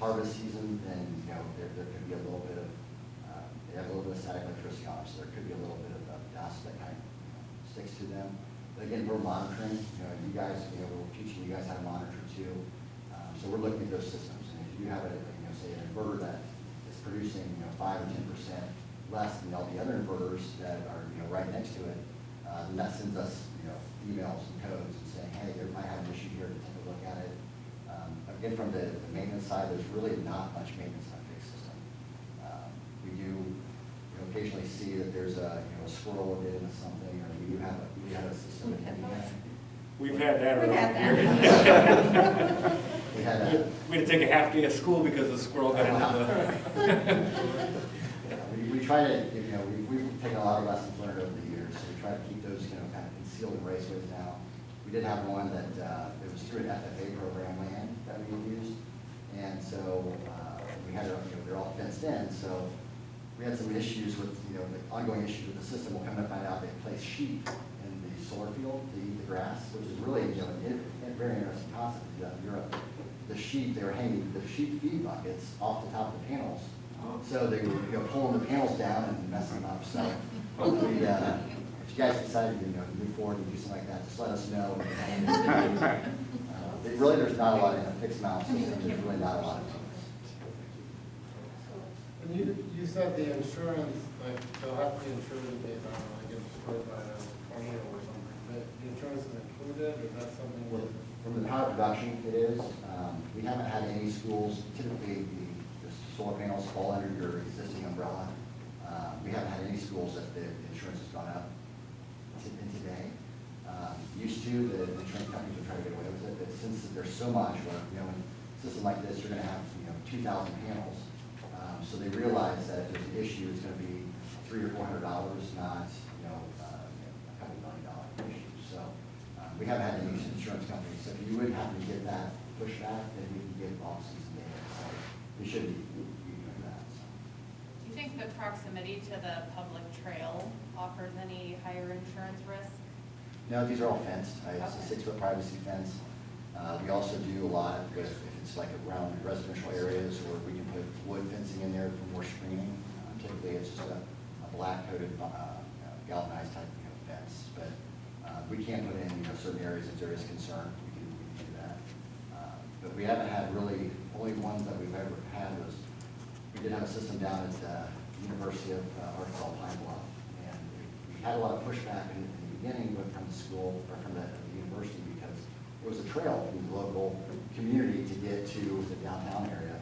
S16: harvest season, then there could be a little bit of they have a little bit of static electricity on them, so there could be a little bit of dust that kind of sticks to them. But again, we're monitoring, you guys, we're teaching you guys how to monitor too. So we're looking at those systems, and if you have say an inverter that is producing, 5 or 10% less than all the other inverters that are, right next to it, then that sends us, emails and codes and saying, hey, there might have an issue here, to take a look at it. Again, from the maintenance side, there's really not much maintenance on a fixed system. We do, occasionally see that there's a, squirrel will get into something, or we do have a system in Indiana.
S1: We've had that
S12: We've had
S1: around here.
S16: We had a,
S1: We had to take a half day of school because the squirrel got into the.
S16: we try to, we've taken a lot of lessons learned over the years, so we try to keep those, kind of concealed in raceways now. We did have one that, it was through an FFA program land that we used, and so, we had, they're all fenced in, so we had some issues with, the ongoing issues with the system. We'll come to find out they placed sheep in the solar field to eat the grass, which is really, a very interesting concept to do that in Europe. The sheep, they were hanging the sheep feed buckets off the top of the panels. So they were, pulling the panels down and messing them up. So we, if you guys decided to, move forward and do something like that, just let us know. Really, there's not a lot in a fixed mount system. There's really not a lot of things.
S2: And you said the insurance, like, they'll have to be insured in case, I don't know, they get destroyed by a tornado or something, but the insurance is included, or is that something?
S16: Well, from the power production, it is. We haven't had any schools, typically the solar panels fall under your existing umbrella. We haven't had any schools that the insurance has gone up in today. Used to, the insurance companies would try to get away with it, but since there's so much, where, in a system like this, you're gonna have, 2,000 panels. So they realize that if there's an issue, it's gonna be $300 or $400, not, a couple $1 million issue. So we haven't had any insurance companies. So if you would happen to get that pushback, then we can get offices and data. So we should be doing that. So.
S3: Do you think the proximity to the public trail offers any higher insurance risk?
S16: No, these are all fenced. It's a 6-foot privacy fence. We also do a lot if it's like around residential areas, or we can put wood fencing in there for more screening. Typically, it's just a black coated galvanized type fence, but we can put in certain areas if there is concern. We can do that. But we haven't had really, only ones that we've ever had was, we did have a system down at the University of Arkansas Pine Bluff, and we had a lot of pushback in the beginning from the school, or from the university, because it was a trail from the local community to get to the downtown area.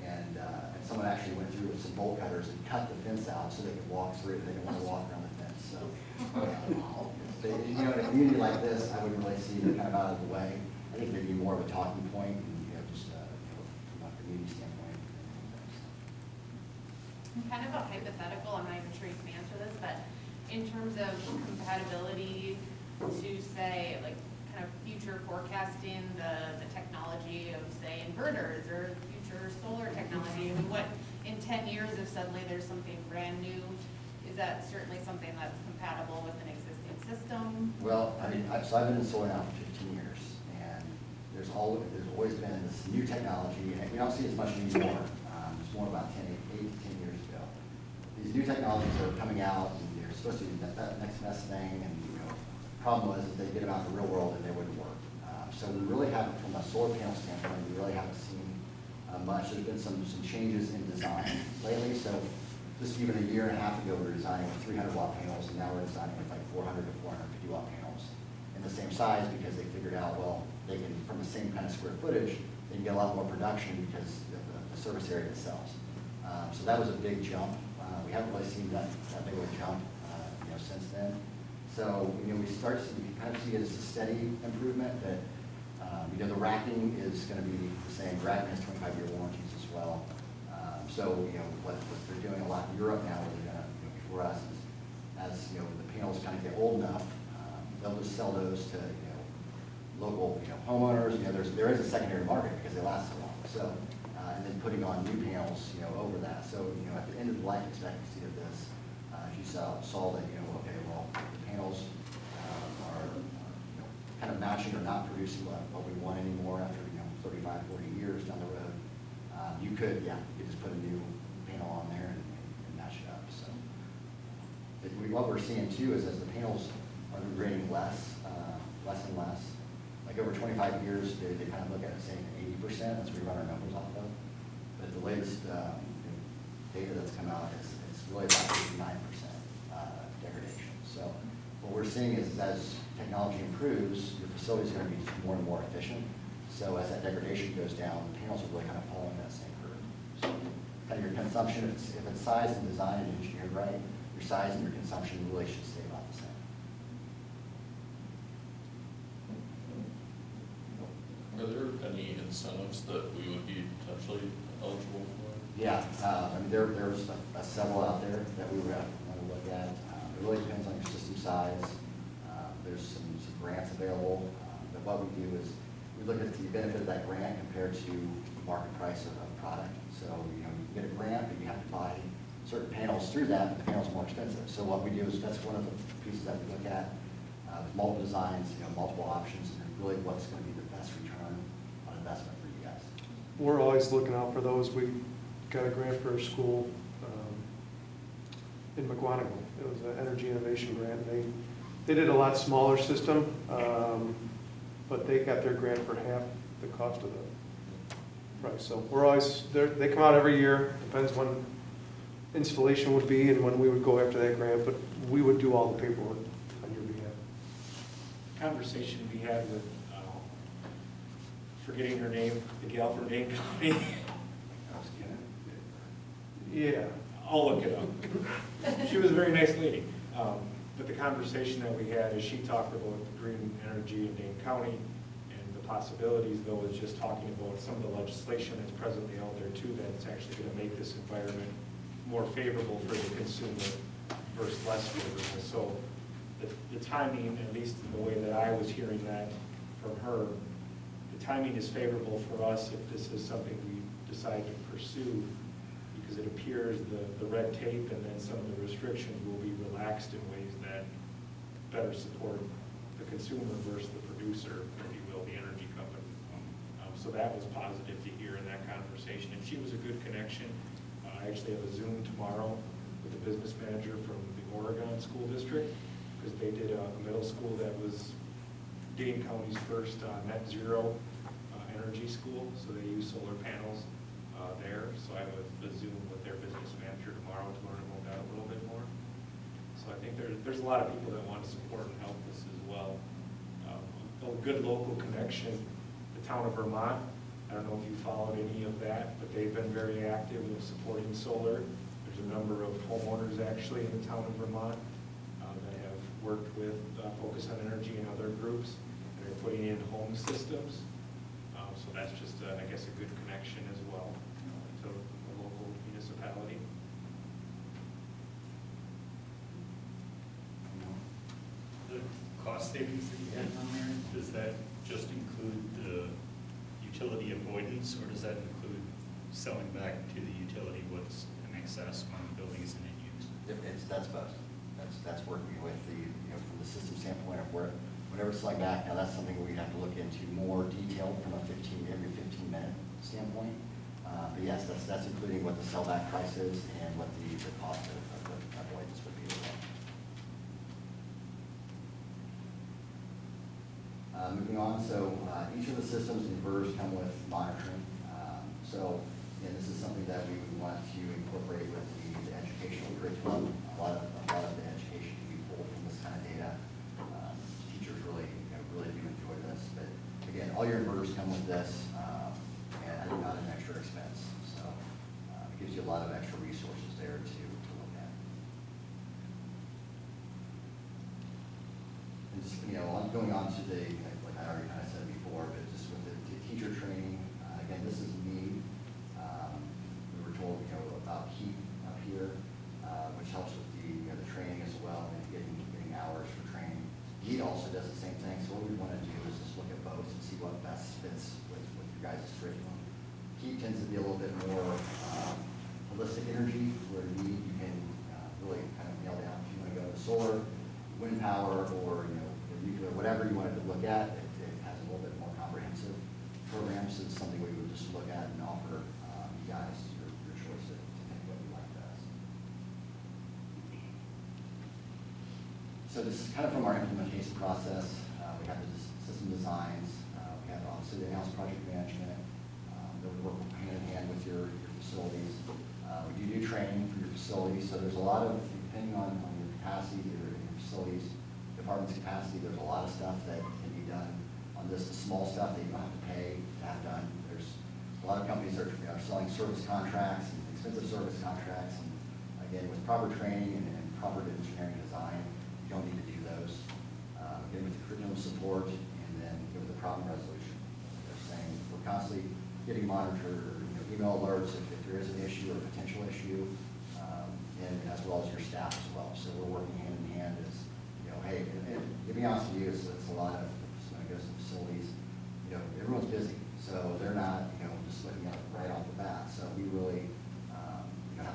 S16: And someone actually went through with some bolt cutters and cut the fence out so they could walk through it. They didn't want to walk around the fence. So, in a community like this, I wouldn't really see it kind of out of the way. I think maybe more of a talking point, and just from a community standpoint.
S3: Kind of a hypothetical, I'm not even sure you can answer this, but in terms of compatibility to say, like, kind of future forecasting the technology of, say, inverters or future solar technology, I mean, what, in 10 years, if suddenly there's something brand new, is that certainly something that's compatible with an existing system?
S16: Well, I mean, so I've been in solar now for 15 years, and there's always been this new technology, and we don't see it as much anymore. It's more about 8 to 10 years ago. These new technologies are coming out, and they're supposed to be that next best thing, and problem was that they get them out in the real world and they wouldn't work. So we really haven't, from a solar panel standpoint, we really haven't seen much. There's been some changes in design lately. So just even a year and a half ago, we were designing with 300 watt panels, and now we're designing with like 400 to 450 watt panels in the same size, because they figured out, well, they can, from the same kind of square footage, they can get a lot more production because of the service area itself. So that was a big jump. We haven't really seen that big of a jump, since then. So, we kind of see it as a steady improvement, that, the racking is going to be the same. Racking has 25-year warranties as well. So, what they're doing a lot in Europe now, where they're going to, before us, is as, the panels kind of get old enough, they'll just sell those to, local, homeowners. There is a secondary market because they last so long. So, and then putting on new panels, over that. So, at the end of the life expectancy of this, if you saw that, okay, well, the panels are kind of matching or not producing what we want anymore after 35, 40 years down the road, you could just put a new panel on there and match match up, so. What we're seeing too is as the panels are degrading less and less, like over 25 years, they kind of look at it saying 80%, that's what we run our numbers off of. But the latest data that's come out is it's really about 89% degradation. So what we're seeing is as technology improves, your facility is going to be more and more efficient. So as that degradation goes down, the panels are really kind of following that same curve. So kind of your consumption, if it's sized and designed and engineered right, your size and your consumption really should stay about the same.
S7: Are there any incentives that we would be potentially eligible for?
S16: Yeah, I mean, there's several out there that we would want to look at. It really depends on your system size. There's some grants available, but what we do is we look at the benefit of that grant compared to the market price of product. So, you know, you can get a grant, but you have to buy certain panels through that, but the panels are more expensive. So what we do is that's one of the pieces that we look at, with multiple designs, you know, multiple options, and really what's going to be the best return on investment for you guys.
S15: We're always looking out for those. We got a grant for a school in McGuanago. It was an energy innovation grant. They did a lot smaller system, but they got their grant for half the cost of the price. So we're always, they come out every year, depends when installation would be and when we would go after that grant, but we would do all the paperwork on your behalf.
S1: Conversation we had with, forgetting her name, the gal from Dane County.
S15: Yeah.
S1: I'll look it up. She was a very nice lady. But the conversation that we had is she talked about the green energy in Dane County and the possibilities, though, is just talking about some of the legislation that's presently out there too, that's actually going to make this environment more favorable for the consumer versus less favorable. So the timing, at least the way that I was hearing that from her, the timing is favorable for us if this is something we decide to pursue, because it appears the red tape and then some of the restrictions will be relaxed in ways that better support the consumer versus the producer, if you will, the energy company. So that was positive to hear in that conversation. And she was a good connection. I actually have a Zoom tomorrow with the business manager from the Oregon School District, because they did a middle school that was Dane County's first net zero energy school. So they use solar panels there. So I have a Zoom with their business manager tomorrow to learn about that a little bit more. So I think there's a lot of people that want to support and help this as well. A good local connection, the town of Vermont. I don't know if you followed any of that, but they've been very active in supporting solar. There's a number of homeowners actually in the town of Vermont that have worked with Focus on Energy and other groups that are putting in home systems. So that's just, I guess, a good connection as well to the local municipality.
S14: The cost savings that you had on there, does that just include the utility avoidance, or does that include selling back to the utility what's in excess when the building isn't in use?
S16: That's both. That's working with the, you know, from the system standpoint of whatever it's like back. Now that's something we'd have to look into more detailed from a every 15-minute standpoint. But yes, that's including what the sellback price is and what the cost of the avoidance would be as well. Moving on, so each of the systems and inverters come with monitoring. So again, this is something that we would want to incorporate with the educational curriculum. A lot of the education can be pulled from this kind of data. Teachers really do enjoy this. But again, all your inverters come with this, and not an extra expense. So it gives you a lot of extra resources there to look at. And just, you know, going on to the, like I already kind of said before, but just with the teacher training, again, this is me. We were told, you know, about heat up here, which helps with the training as well, and getting hours for training. Heat also does the same thing, so what we want to do is just look at both and see what best fits with your guys' curriculum. Heat tends to be a little bit more holistic energy, where you can really kind of nail down if you want to go to solar, wind power, or nuclear, whatever you wanted to look at. It has a little bit more comprehensive program, so it's something we would just look at and offer you guys your choice to pick what you like best. So this is kind of from our implementation process. We have the system designs, we have obviously the in-house project management, that we work hand in hand with your facilities. We do training for your facilities, so there's a lot of, depending on your capacity, your facilities, department's capacity, there's a lot of stuff that can be done on this, the small stuff that you don't have to pay to have done. There's a lot of companies that are selling service contracts, and expensive service contracts, and again, with proper training and proper engineering design, you don't need to do those. Again, with the curriculum support, and then with the problem resolution. They're saying we're constantly getting monitored, email alerts if there is an issue or a potential issue, and as well as your staff as well. So we're working hand in hand as, hey, and to be honest with you, it's a lot of, I guess, the facilities, everyone's busy. So they're not, just looking at it right off the bat. So we really, have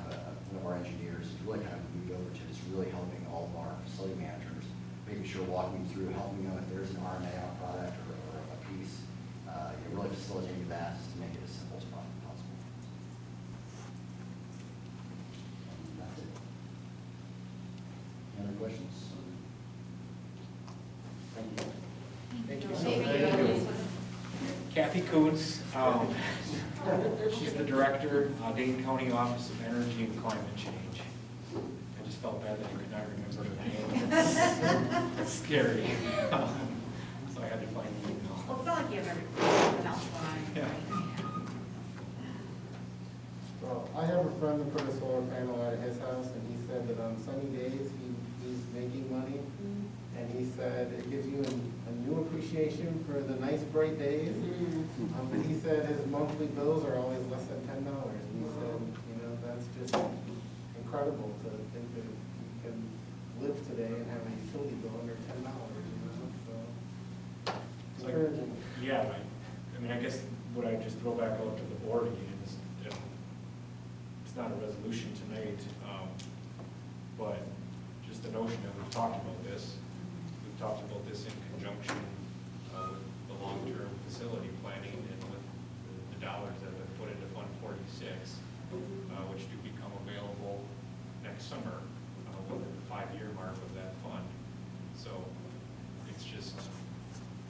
S16: one of our engineers who's really kind of moved over to just really helping all of our facility managers, making sure, walking through, helping them if there's an RMA on a product or a piece, really facilitating that just to make it as simple as possible. And that's it. Any other questions? Thank you.
S1: Thank you so much. Kathy Coots, she's the director, Dane County Office of Energy and Climate Change. I just felt bad that I could not remember her name. It's scary. So I had to find the email.
S8: Well, it's not like you have everything else on.
S1: Yeah.
S2: Well, I have a friend that put a solar panel at his house, and he said that on sunny days, he's making money. And he said it gives you a new appreciation for the nice bright days. But he said his monthly bills are always less than $10. And he said, that's just incredible to think that you can live today and have a utility bill under $10. So it's encouraging.
S1: Yeah, I guess what I just throw back out to the board again is, it's not a resolution tonight, but just the notion that we've talked about this. We've talked about this in conjunction with the long-term facility planning and with the dollars that have been put into Fund 46, which do become available next summer within the 5-year mark of that fund. So it's just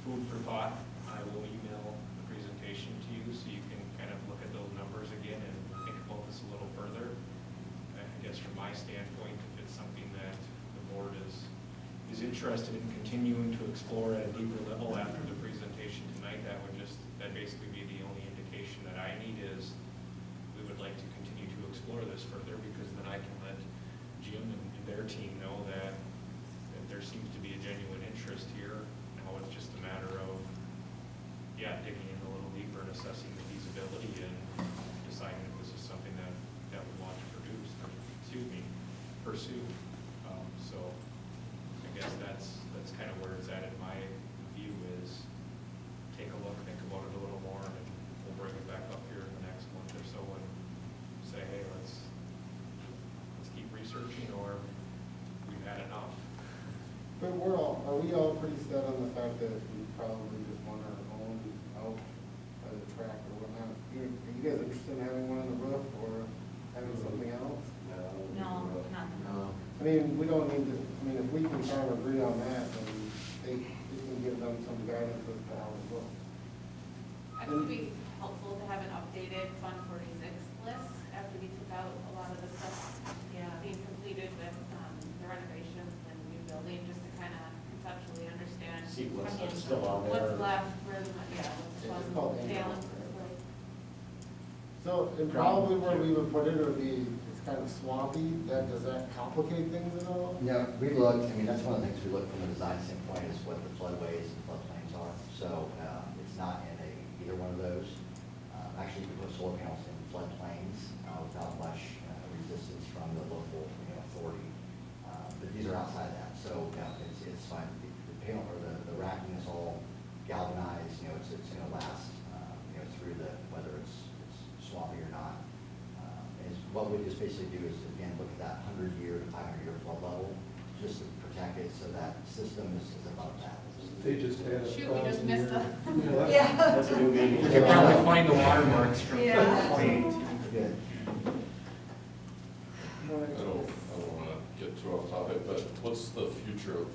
S1: food for thought. I will email the presentation to you so you can kind of look at those numbers again and think about this a little further. I guess from my standpoint, if it's something that the board is interested in continuing to explore at a deeper level after the presentation tonight, that basically be the only indication that I need is we would like to continue to explore this further, because then I can let Jim and their team know that there seems to be a genuine interest here. Now it's just a matter of, digging in a little deeper and assessing the feasibility and deciding if this is something that we want to pursue. So I guess that's kind of where it's at in my view, is take a look, think about it a little more, and we'll bring it back up here in the next month or so and say, hey, let's keep researching, or we've had enough.
S2: But are we all pretty set on the fact that we probably just want our own out by the track or whatnot? Are you guys interested in having one on the roof or having something else?
S8: No, not the.
S2: I mean, we don't need to, if we can kind of agree on that, then they can give them some guidance as to how it looks.
S3: I think it'd be helpful to have an updated Fund 46 list after we took out a lot of the stuff being completed with the renovations and new building, just to kind of conceptually understand.
S5: See what's still on there.
S3: What's left, where the,
S2: It's called
S3: what's balance.
S2: So, and probably where we would put it would be, it's kind of swampy. Does that complicate things at all?
S16: Yeah, we looked, that's one of the things we look from a design standpoint is what the floodways and floodplains are. So it's not in either one of those. Actually, we put solar panels in floodplains without much resistance from the local authority. But these are outside that, so it's fine. The panel or the racking is all galvanized. It's going to last through whether it's swampy or not. What we just basically do is, again, look at that 100-year to 500-year flood level, just to protect it so that system is above that.
S15: They just had a.
S3: Shoot, we just missed the.
S8: Yeah.
S5: That's a new meeting.
S1: You can probably find the watermarks from
S8: Yeah.
S1: the point.
S16: Good.
S7: I don't want to get too off topic, but what's the future of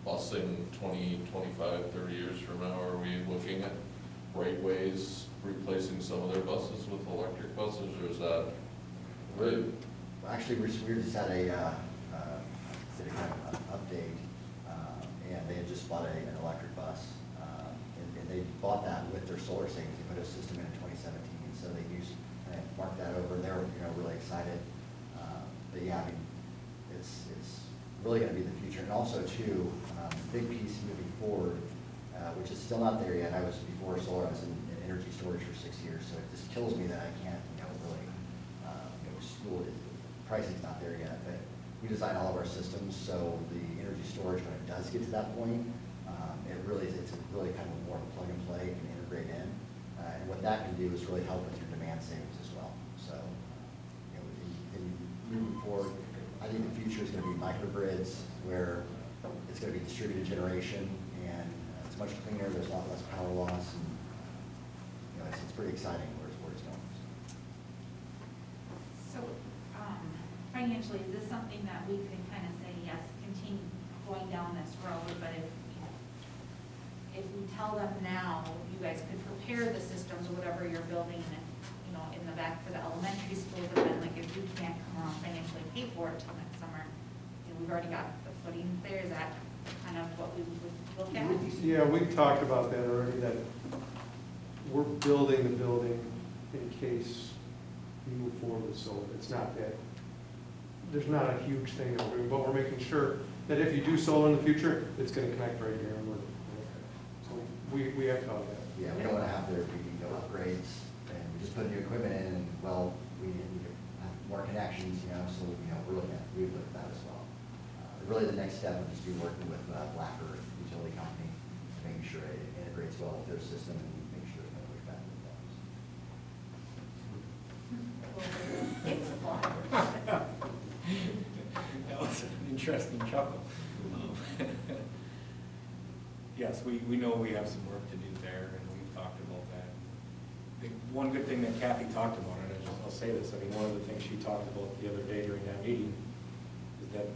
S7: busing 20, 25, 30 years from now? Are we looking at Rateways replacing some of their buses with electric buses, or is that?
S16: Actually, we just had a city kind of update, and they had just bought an electric bus. And they bought that with their solar savings. They put a system in 2017, so they used, and marked that over, and they were, really excited. But yeah, I mean, it's really gonna be the future. And also too, big piece moving forward, which is still not there yet. I was before solar, I was in energy storage for 6 years, so it just kills me that I can't, really, school, pricing's not there yet, but we design all of our systems, so the energy storage, when it does get to that point, it's really kind of more of a plug and play, you can integrate in. And what that can do is really help with your demand savings as well. So, moving forward, I think the future is gonna be microgrids, where it's gonna be distributed generation, and it's much cleaner, there's a lot less power loss, and, it's pretty exciting where it's going.
S8: So, financially, is this something that we could kind of say, yes, continue going down this road, but if we tell them now, you guys could prepare the systems or whatever you're building, in the back for the elementary schools, but then like if you can't come around financially pay for it till next summer, we've already got the footing there, is that kind of what we would look at?
S15: Yeah, we've talked about that already, that we're building the building in case we move forward with solar. It's not that, there's not a huge thing that we're doing, but we're making sure that if you do solar in the future, it's gonna connect right here. And so we have thought of that.
S16: Yeah, we don't wanna have there be no upgrades, and we just put new equipment in, and well, we have more connections, so, we look at that as well. Really, the next step would just be working with Black Earth utility company, making sure it integrates well with their system, and make sure there's no pushback with those.
S8: It's fun.
S1: That was an interesting chuckle. Yes, we know we have some work to do there, and we've talked about that. The one good thing that Kathy talked about, and I'll say this, I mean, one of the things she talked about the other day during that meeting is that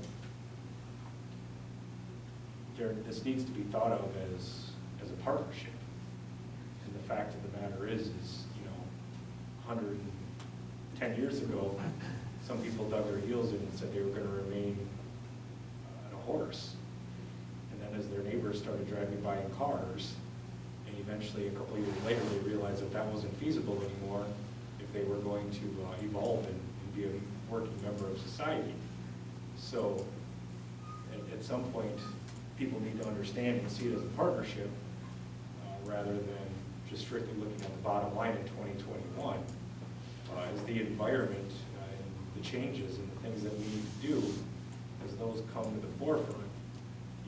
S1: this needs to be thought of as a partnership. And the fact of the matter is 110 years ago, some people dug their heels in and said they were going to remain on a horse. And then as their neighbors started driving by in cars, and eventually a couple of years later they realized that that wasn't feasible anymore if they were going to evolve and be a working member of society. So at some point, people need to understand and see it as a partnership rather than just strictly looking at the bottom line in 2021. As the environment and the changes and the things that we need to do, as those come to the forefront,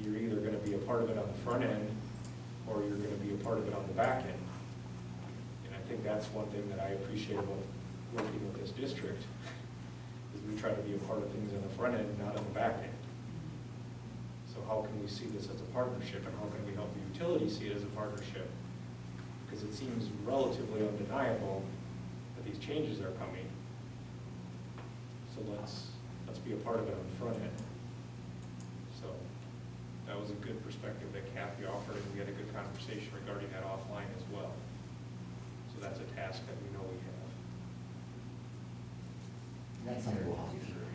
S1: you're either going to be a part of it on the front end or you're going to be a part of it on the back end. And I think that's one thing that I appreciate about working with this district, is we try to be a part of things on the front end, not on the back end. So how can we see this as a partnership, and how can we help the utility see it as a partnership? Because it seems relatively undeniable that these changes are coming. So let's be a part of it on the front end. So that was a good perspective that Kathy offered, and we had a good conversation regarding that offline as well. So that's a task that we know we have.
S16: That's something we'll help you through.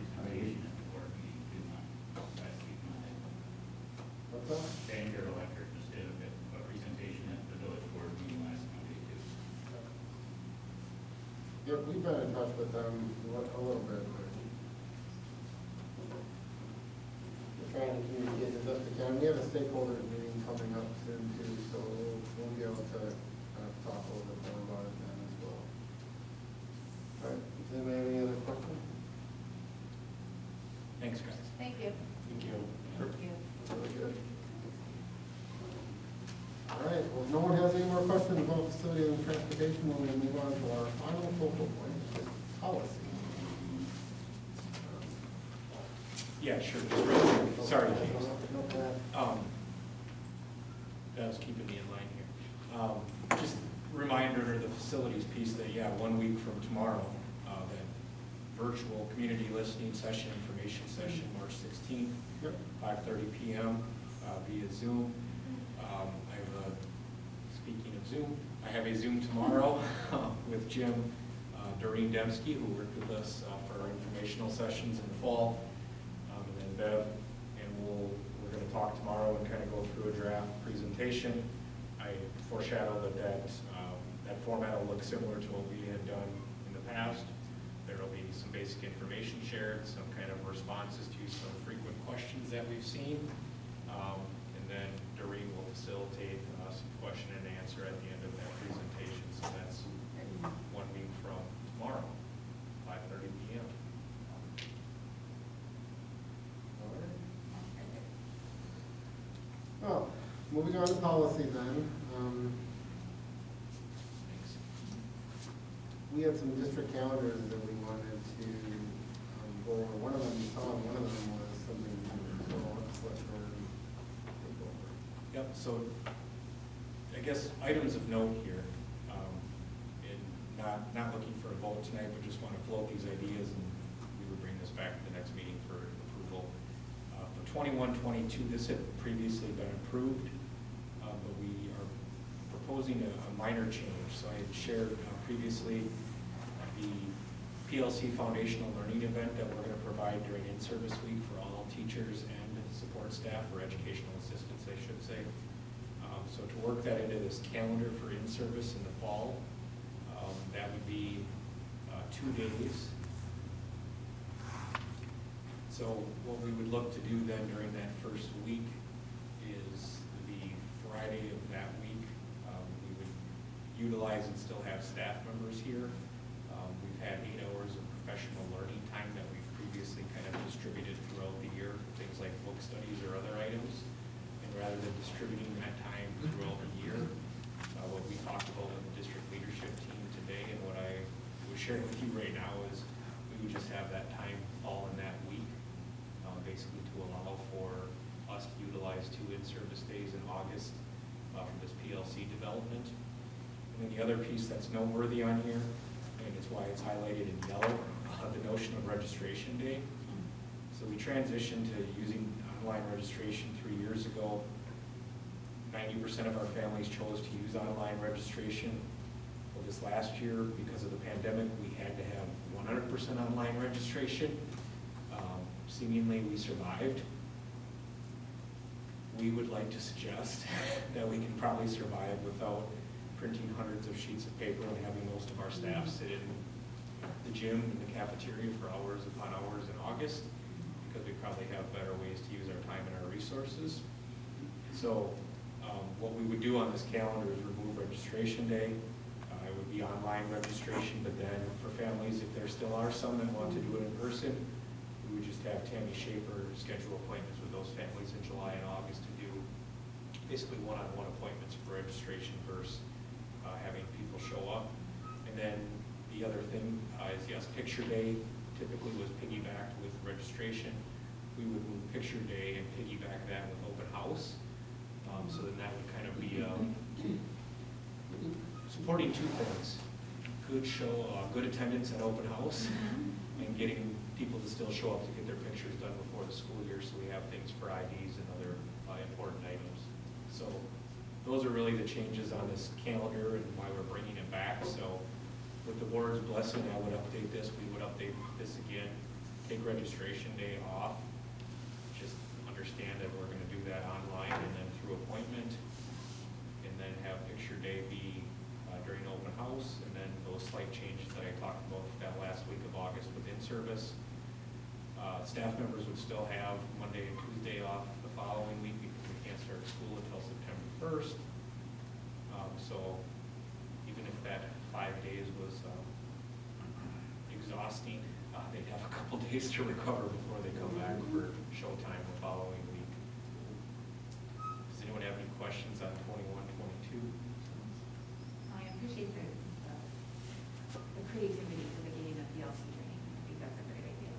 S2: What's that?
S14: Standard Electric just did a presentation at the village board meeting last Monday too.
S2: Yeah, we've been in touch with them a little bit, but we're trying to communicate the best we can. We have a stakeholder meeting coming up soon too, so we'll be able to talk a little bit more about it then as well. All right, does anybody have any other questions?
S1: Thanks, guys.
S3: Thank you.
S1: Thank you.
S3: Thank you.
S2: Really good. All right, well, if no one has any more questions about facility and transportation, we'll move on to our final focal point, which is policy.
S1: Yeah, sure. Just real quick. Sorry, James.
S2: No problem.
S1: That was keeping me in line here. Just reminder, the facilities piece that, 1 week from tomorrow, that virtual community listening session, information session, March 16th,
S2: Yep.
S1: 5:30 PM via Zoom. I have a, speaking of Zoom, I have a Zoom tomorrow with Jim Doreen Dembski, who worked with us for our informational sessions in the fall, and then Bev, and we're going to talk tomorrow and kind of go through a draft presentation. I foreshadow that format will look similar to what we had done in the past. There will be some basic information shared, some kind of responses to some frequent questions that we've seen, and then Doreen will facilitate some question and answer at the end of that presentation. So that's 1 week from tomorrow, 5:30 PM.
S2: All right. Well, moving on to policy then. We had some district calendars that we wanted to go over. One of them you saw, one of them was something new, so I'll just let her take over.
S1: Yep, so I guess items of note here, and not looking for a vote tonight, but just want to float these ideas, and we would bring this back to the next meeting for approval. For 21-22, this had previously been approved, but we are proposing a minor change. So I had shared previously the PLC Foundational Learning event that we're going to provide during in-service week for all teachers and support staff, or educational assistants, I should say. So to work that into this calendar for in-service in the fall, that would be 2 days. So what we would look to do then during that first week is the Friday of that week, we would utilize and still have staff members here. We've had 8 hours of professional learning time that we've previously kind of distributed throughout the year for things like book studies or other items. And rather than distributing that time throughout the year, what we talked about with the district leadership team today and what I was sharing with you right now is we would just have that time fall in that week, basically to allow for us to utilize 2 in-service days in August for this PLC development. And then the other piece that's noteworthy on here, and it's why it's highlighted in yellow, the notion of registration day. So we transitioned to using online registration 3 years ago. 90% of our families chose to use online registration. Well, this last year, because of the pandemic, we had to have 100% online registration. Seemingly, we survived. We would like to suggest that we can probably survive without printing hundreds of sheets of paper and having most of our staff sit in the gym and the cafeteria for hours upon hours in August, because we probably have better ways to use our time and our resources. So what we would do on this calendar is remove registration day. It would be online registration, but then for families, if there still are some that want to do it in person, we would just have Tammy Schaefer schedule appointments with those families in July and August to do basically one-on-one appointments for registration versus having people show up. And then the other thing is, yes, picture day typically was piggybacked with registration. We would move picture day and piggyback that with open house. So then that would kind of be supporting 2 things: good attendance at open house, and getting people to still show up to get their pictures done before the school year, so we have things for IDs and other important items. So those are really the changes on this calendar and why we're bringing it back. So with the board's blessing, I would update this. We would update this again, take registration day off. Just understand that we're going to do that online and then through appointment, and then have picture day be during open house, and then those slight changes that I talked about that last week of August with in-service. Staff members would still have Monday and Tuesday off the following week because we can't start school until September 1st. So even if that 5 days was exhausting, they'd have a couple days to recover before they come back for showtime the following week. Does anyone have any questions on 21-22?
S8: I appreciate the creativity for the getting of PLC training. I think that's a great idea.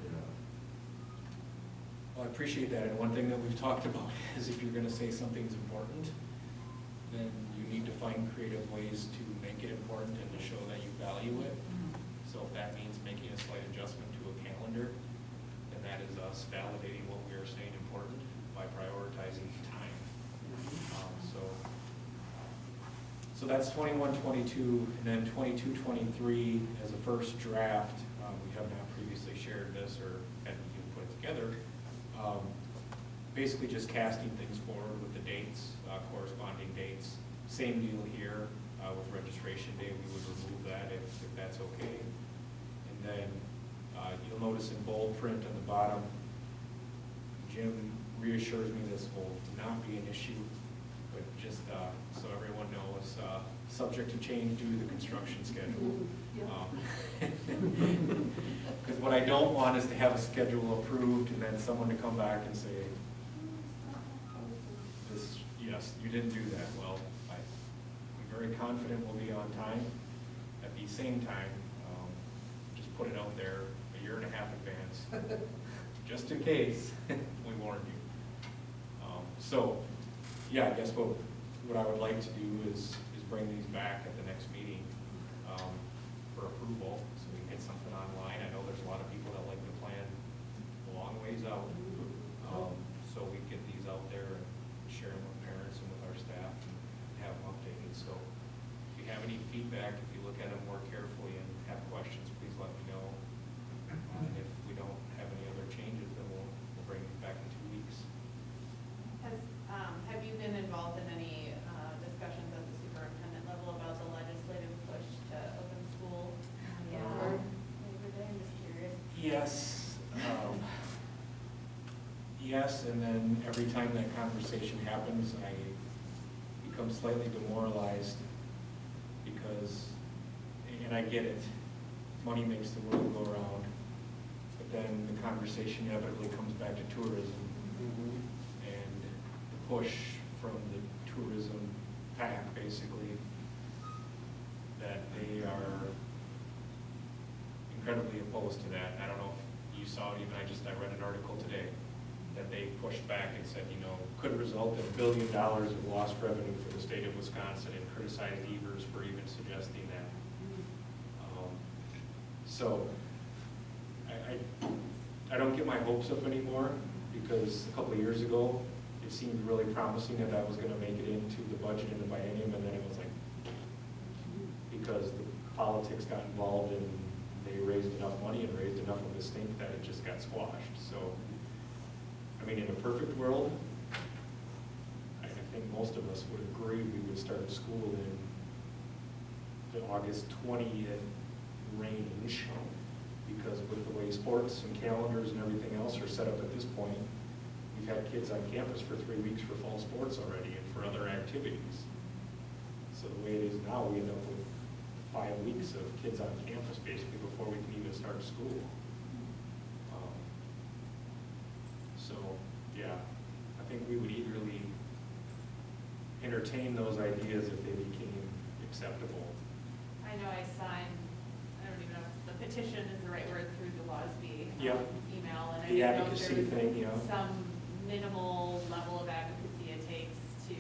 S1: Well, I appreciate that, and one thing that we've talked about is if you're going to say something's important, then you need to find creative ways to make it important and to show that you value it. So if that means making a slight adjustment to a calendar, then that is us validating what we are saying important by prioritizing time. So that's 21-22, and then 22-23 as a first draft. We have not previously shared this or had you put it together. Basically just casting things forward with the dates, corresponding dates. Same deal here with registration day. We would remove that if that's okay. And then you'll notice in bold print on the bottom, Jim reassures me this will not be an issue, but just so everyone knows, subject to change due to the construction schedule. Because what I don't want is to have a schedule approved and then someone to come back and say, this, yes, you didn't do that. Well, I'm very confident we'll be on time. At the same time, just put it out there a year and a half advance, just in case we warned you. So, yeah, I guess what I would like to do is bring these back at the next meeting for approval, so we can get something online. I know there's a lot of people that like to plan a long ways out, so we get these out there and share them with parents and with our staff and have them updated. So if you have any feedback, if you look at them more carefully and have questions, please let me know. And if we don't have any other changes, then we'll bring these back in 2 weeks.
S3: Have you been involved in any discussions at the superintendent level about the legislative push to open school? Labor Day? I'm just curious.
S1: Yes. Yes, and then every time that conversation happens, I become slightly demoralized because, and I get it, money makes the world go around, but then the conversation inevitably comes back to tourism. And the push from the tourism pack, basically, that they are incredibly opposed to that. I don't know if you saw it, even I read an article today that they pushed back and said, could result in $1 billion of lost revenue for the state of Wisconsin, and criticized Evers for even suggesting that. So I don't get my hopes up anymore, because a couple of years ago, it seemed really promising that I was going to make it into the budget in the biennium, and then it was like, because the politics got involved and they raised enough money and raised enough of a stink that it just got squashed. So, I mean, in a perfect world, I think most of us would agree we would start school in the August 20th range, because with the way sports and calendars and everything else are set up at this point, we've had kids on campus for 3 weeks for fall sports already and for other activities. So the way it is now, we end up with 5 weeks of kids on campus basically before we can even start school. So, yeah, I think we would eagerly entertain those ideas if they became acceptable.
S3: I know I signed, I don't even know if the petition is the right word, through the WASB email, and I
S1: The
S3: didn't know if
S1: advocacy
S3: there was
S1: thing, yeah.
S3: some minimal level of advocacy it takes to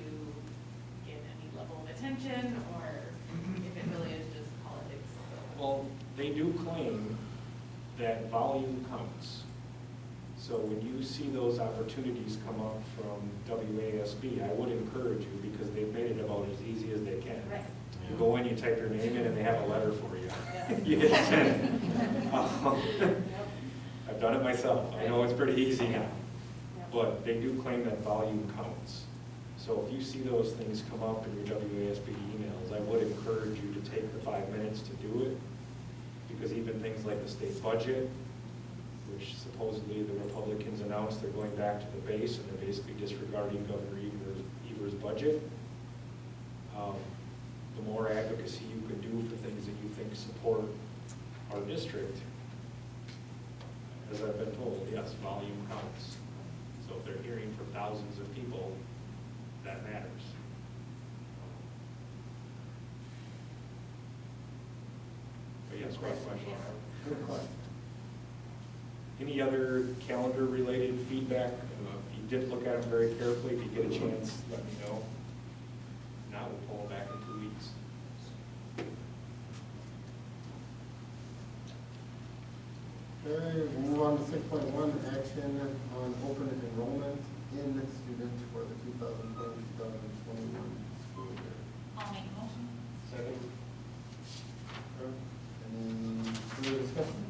S3: get any level of attention, or if it really is just politics.
S1: Well, they do claim that volume counts. So when you see those opportunities come up from WASB, I would encourage you, because they've made it about as easy as they can.
S3: Right.
S1: You go in, you type your name in, and they have a letter for you.
S3: Yeah.
S1: You hit send. I've done it myself. I know it's pretty easy now. But they do claim that volume counts. So if you see those things come up in your WASB emails, I would encourage you to take the 5 minutes to do it, because even things like the state budget, which supposedly the Republicans announced they're going back to the base and they're basically disregarding Governor Evers' budget. The more advocacy you can do for things that you think support our district, as I've been told, yes, volume counts. So if they're hearing from thousands of people, that matters. But yes, great question.
S2: Good question.
S1: Any other calendar-related feedback? If you did look at them very carefully, if you get a chance, let me know. Now we'll pull them back in 2 weeks.
S2: Okay, we'll move on to 6.1, action on open enrollment in students for the 2020-2021 school year.
S8: I'll make a motion.
S5: Second.
S2: Any further discussion?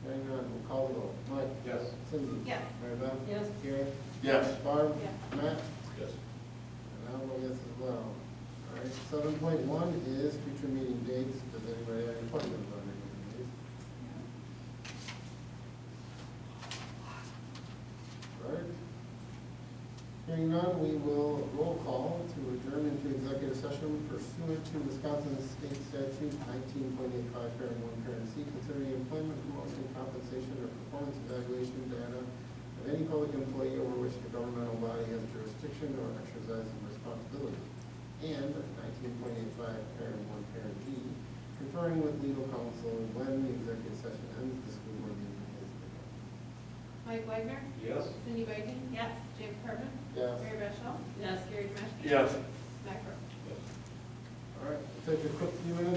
S2: Hearing none, we'll call the vote. Mike?
S5: Yes.
S2: Cindy?
S8: Yes.
S2: Mary Beth?
S12: Yes.
S2: Gary?
S4: Yes.
S2: Barb?
S8: Yes.
S2: Matt?
S7: Yes.
S2: And I'll vote yes as well. All right, 7.1 is future meeting dates. Does anybody have any questions on any of these? All right. Hearing none, we will roll call to adjourn into executive session pursuant to Wisconsin State Statute 19.85, parent 1, parent C, considering employment, promotion, compensation, or performance evaluation data of any public employee over which the governmental body has jurisdiction or exercises responsibility. And 19.85, parent 1, parent D, conferring with legal counsel when the executive session ends, the school board meeting is adjourned.
S3: Mike Wagner,
S5: Yes.
S3: Cindy Biking.
S8: Yes.
S3: James Parman.
S2: Yes.
S3: Mary Beth Shaw.
S12: Yes.
S3: Gary Tomashki.
S4: Yes.
S3: Matt Crone.
S2: All right, we'll take a quick few minutes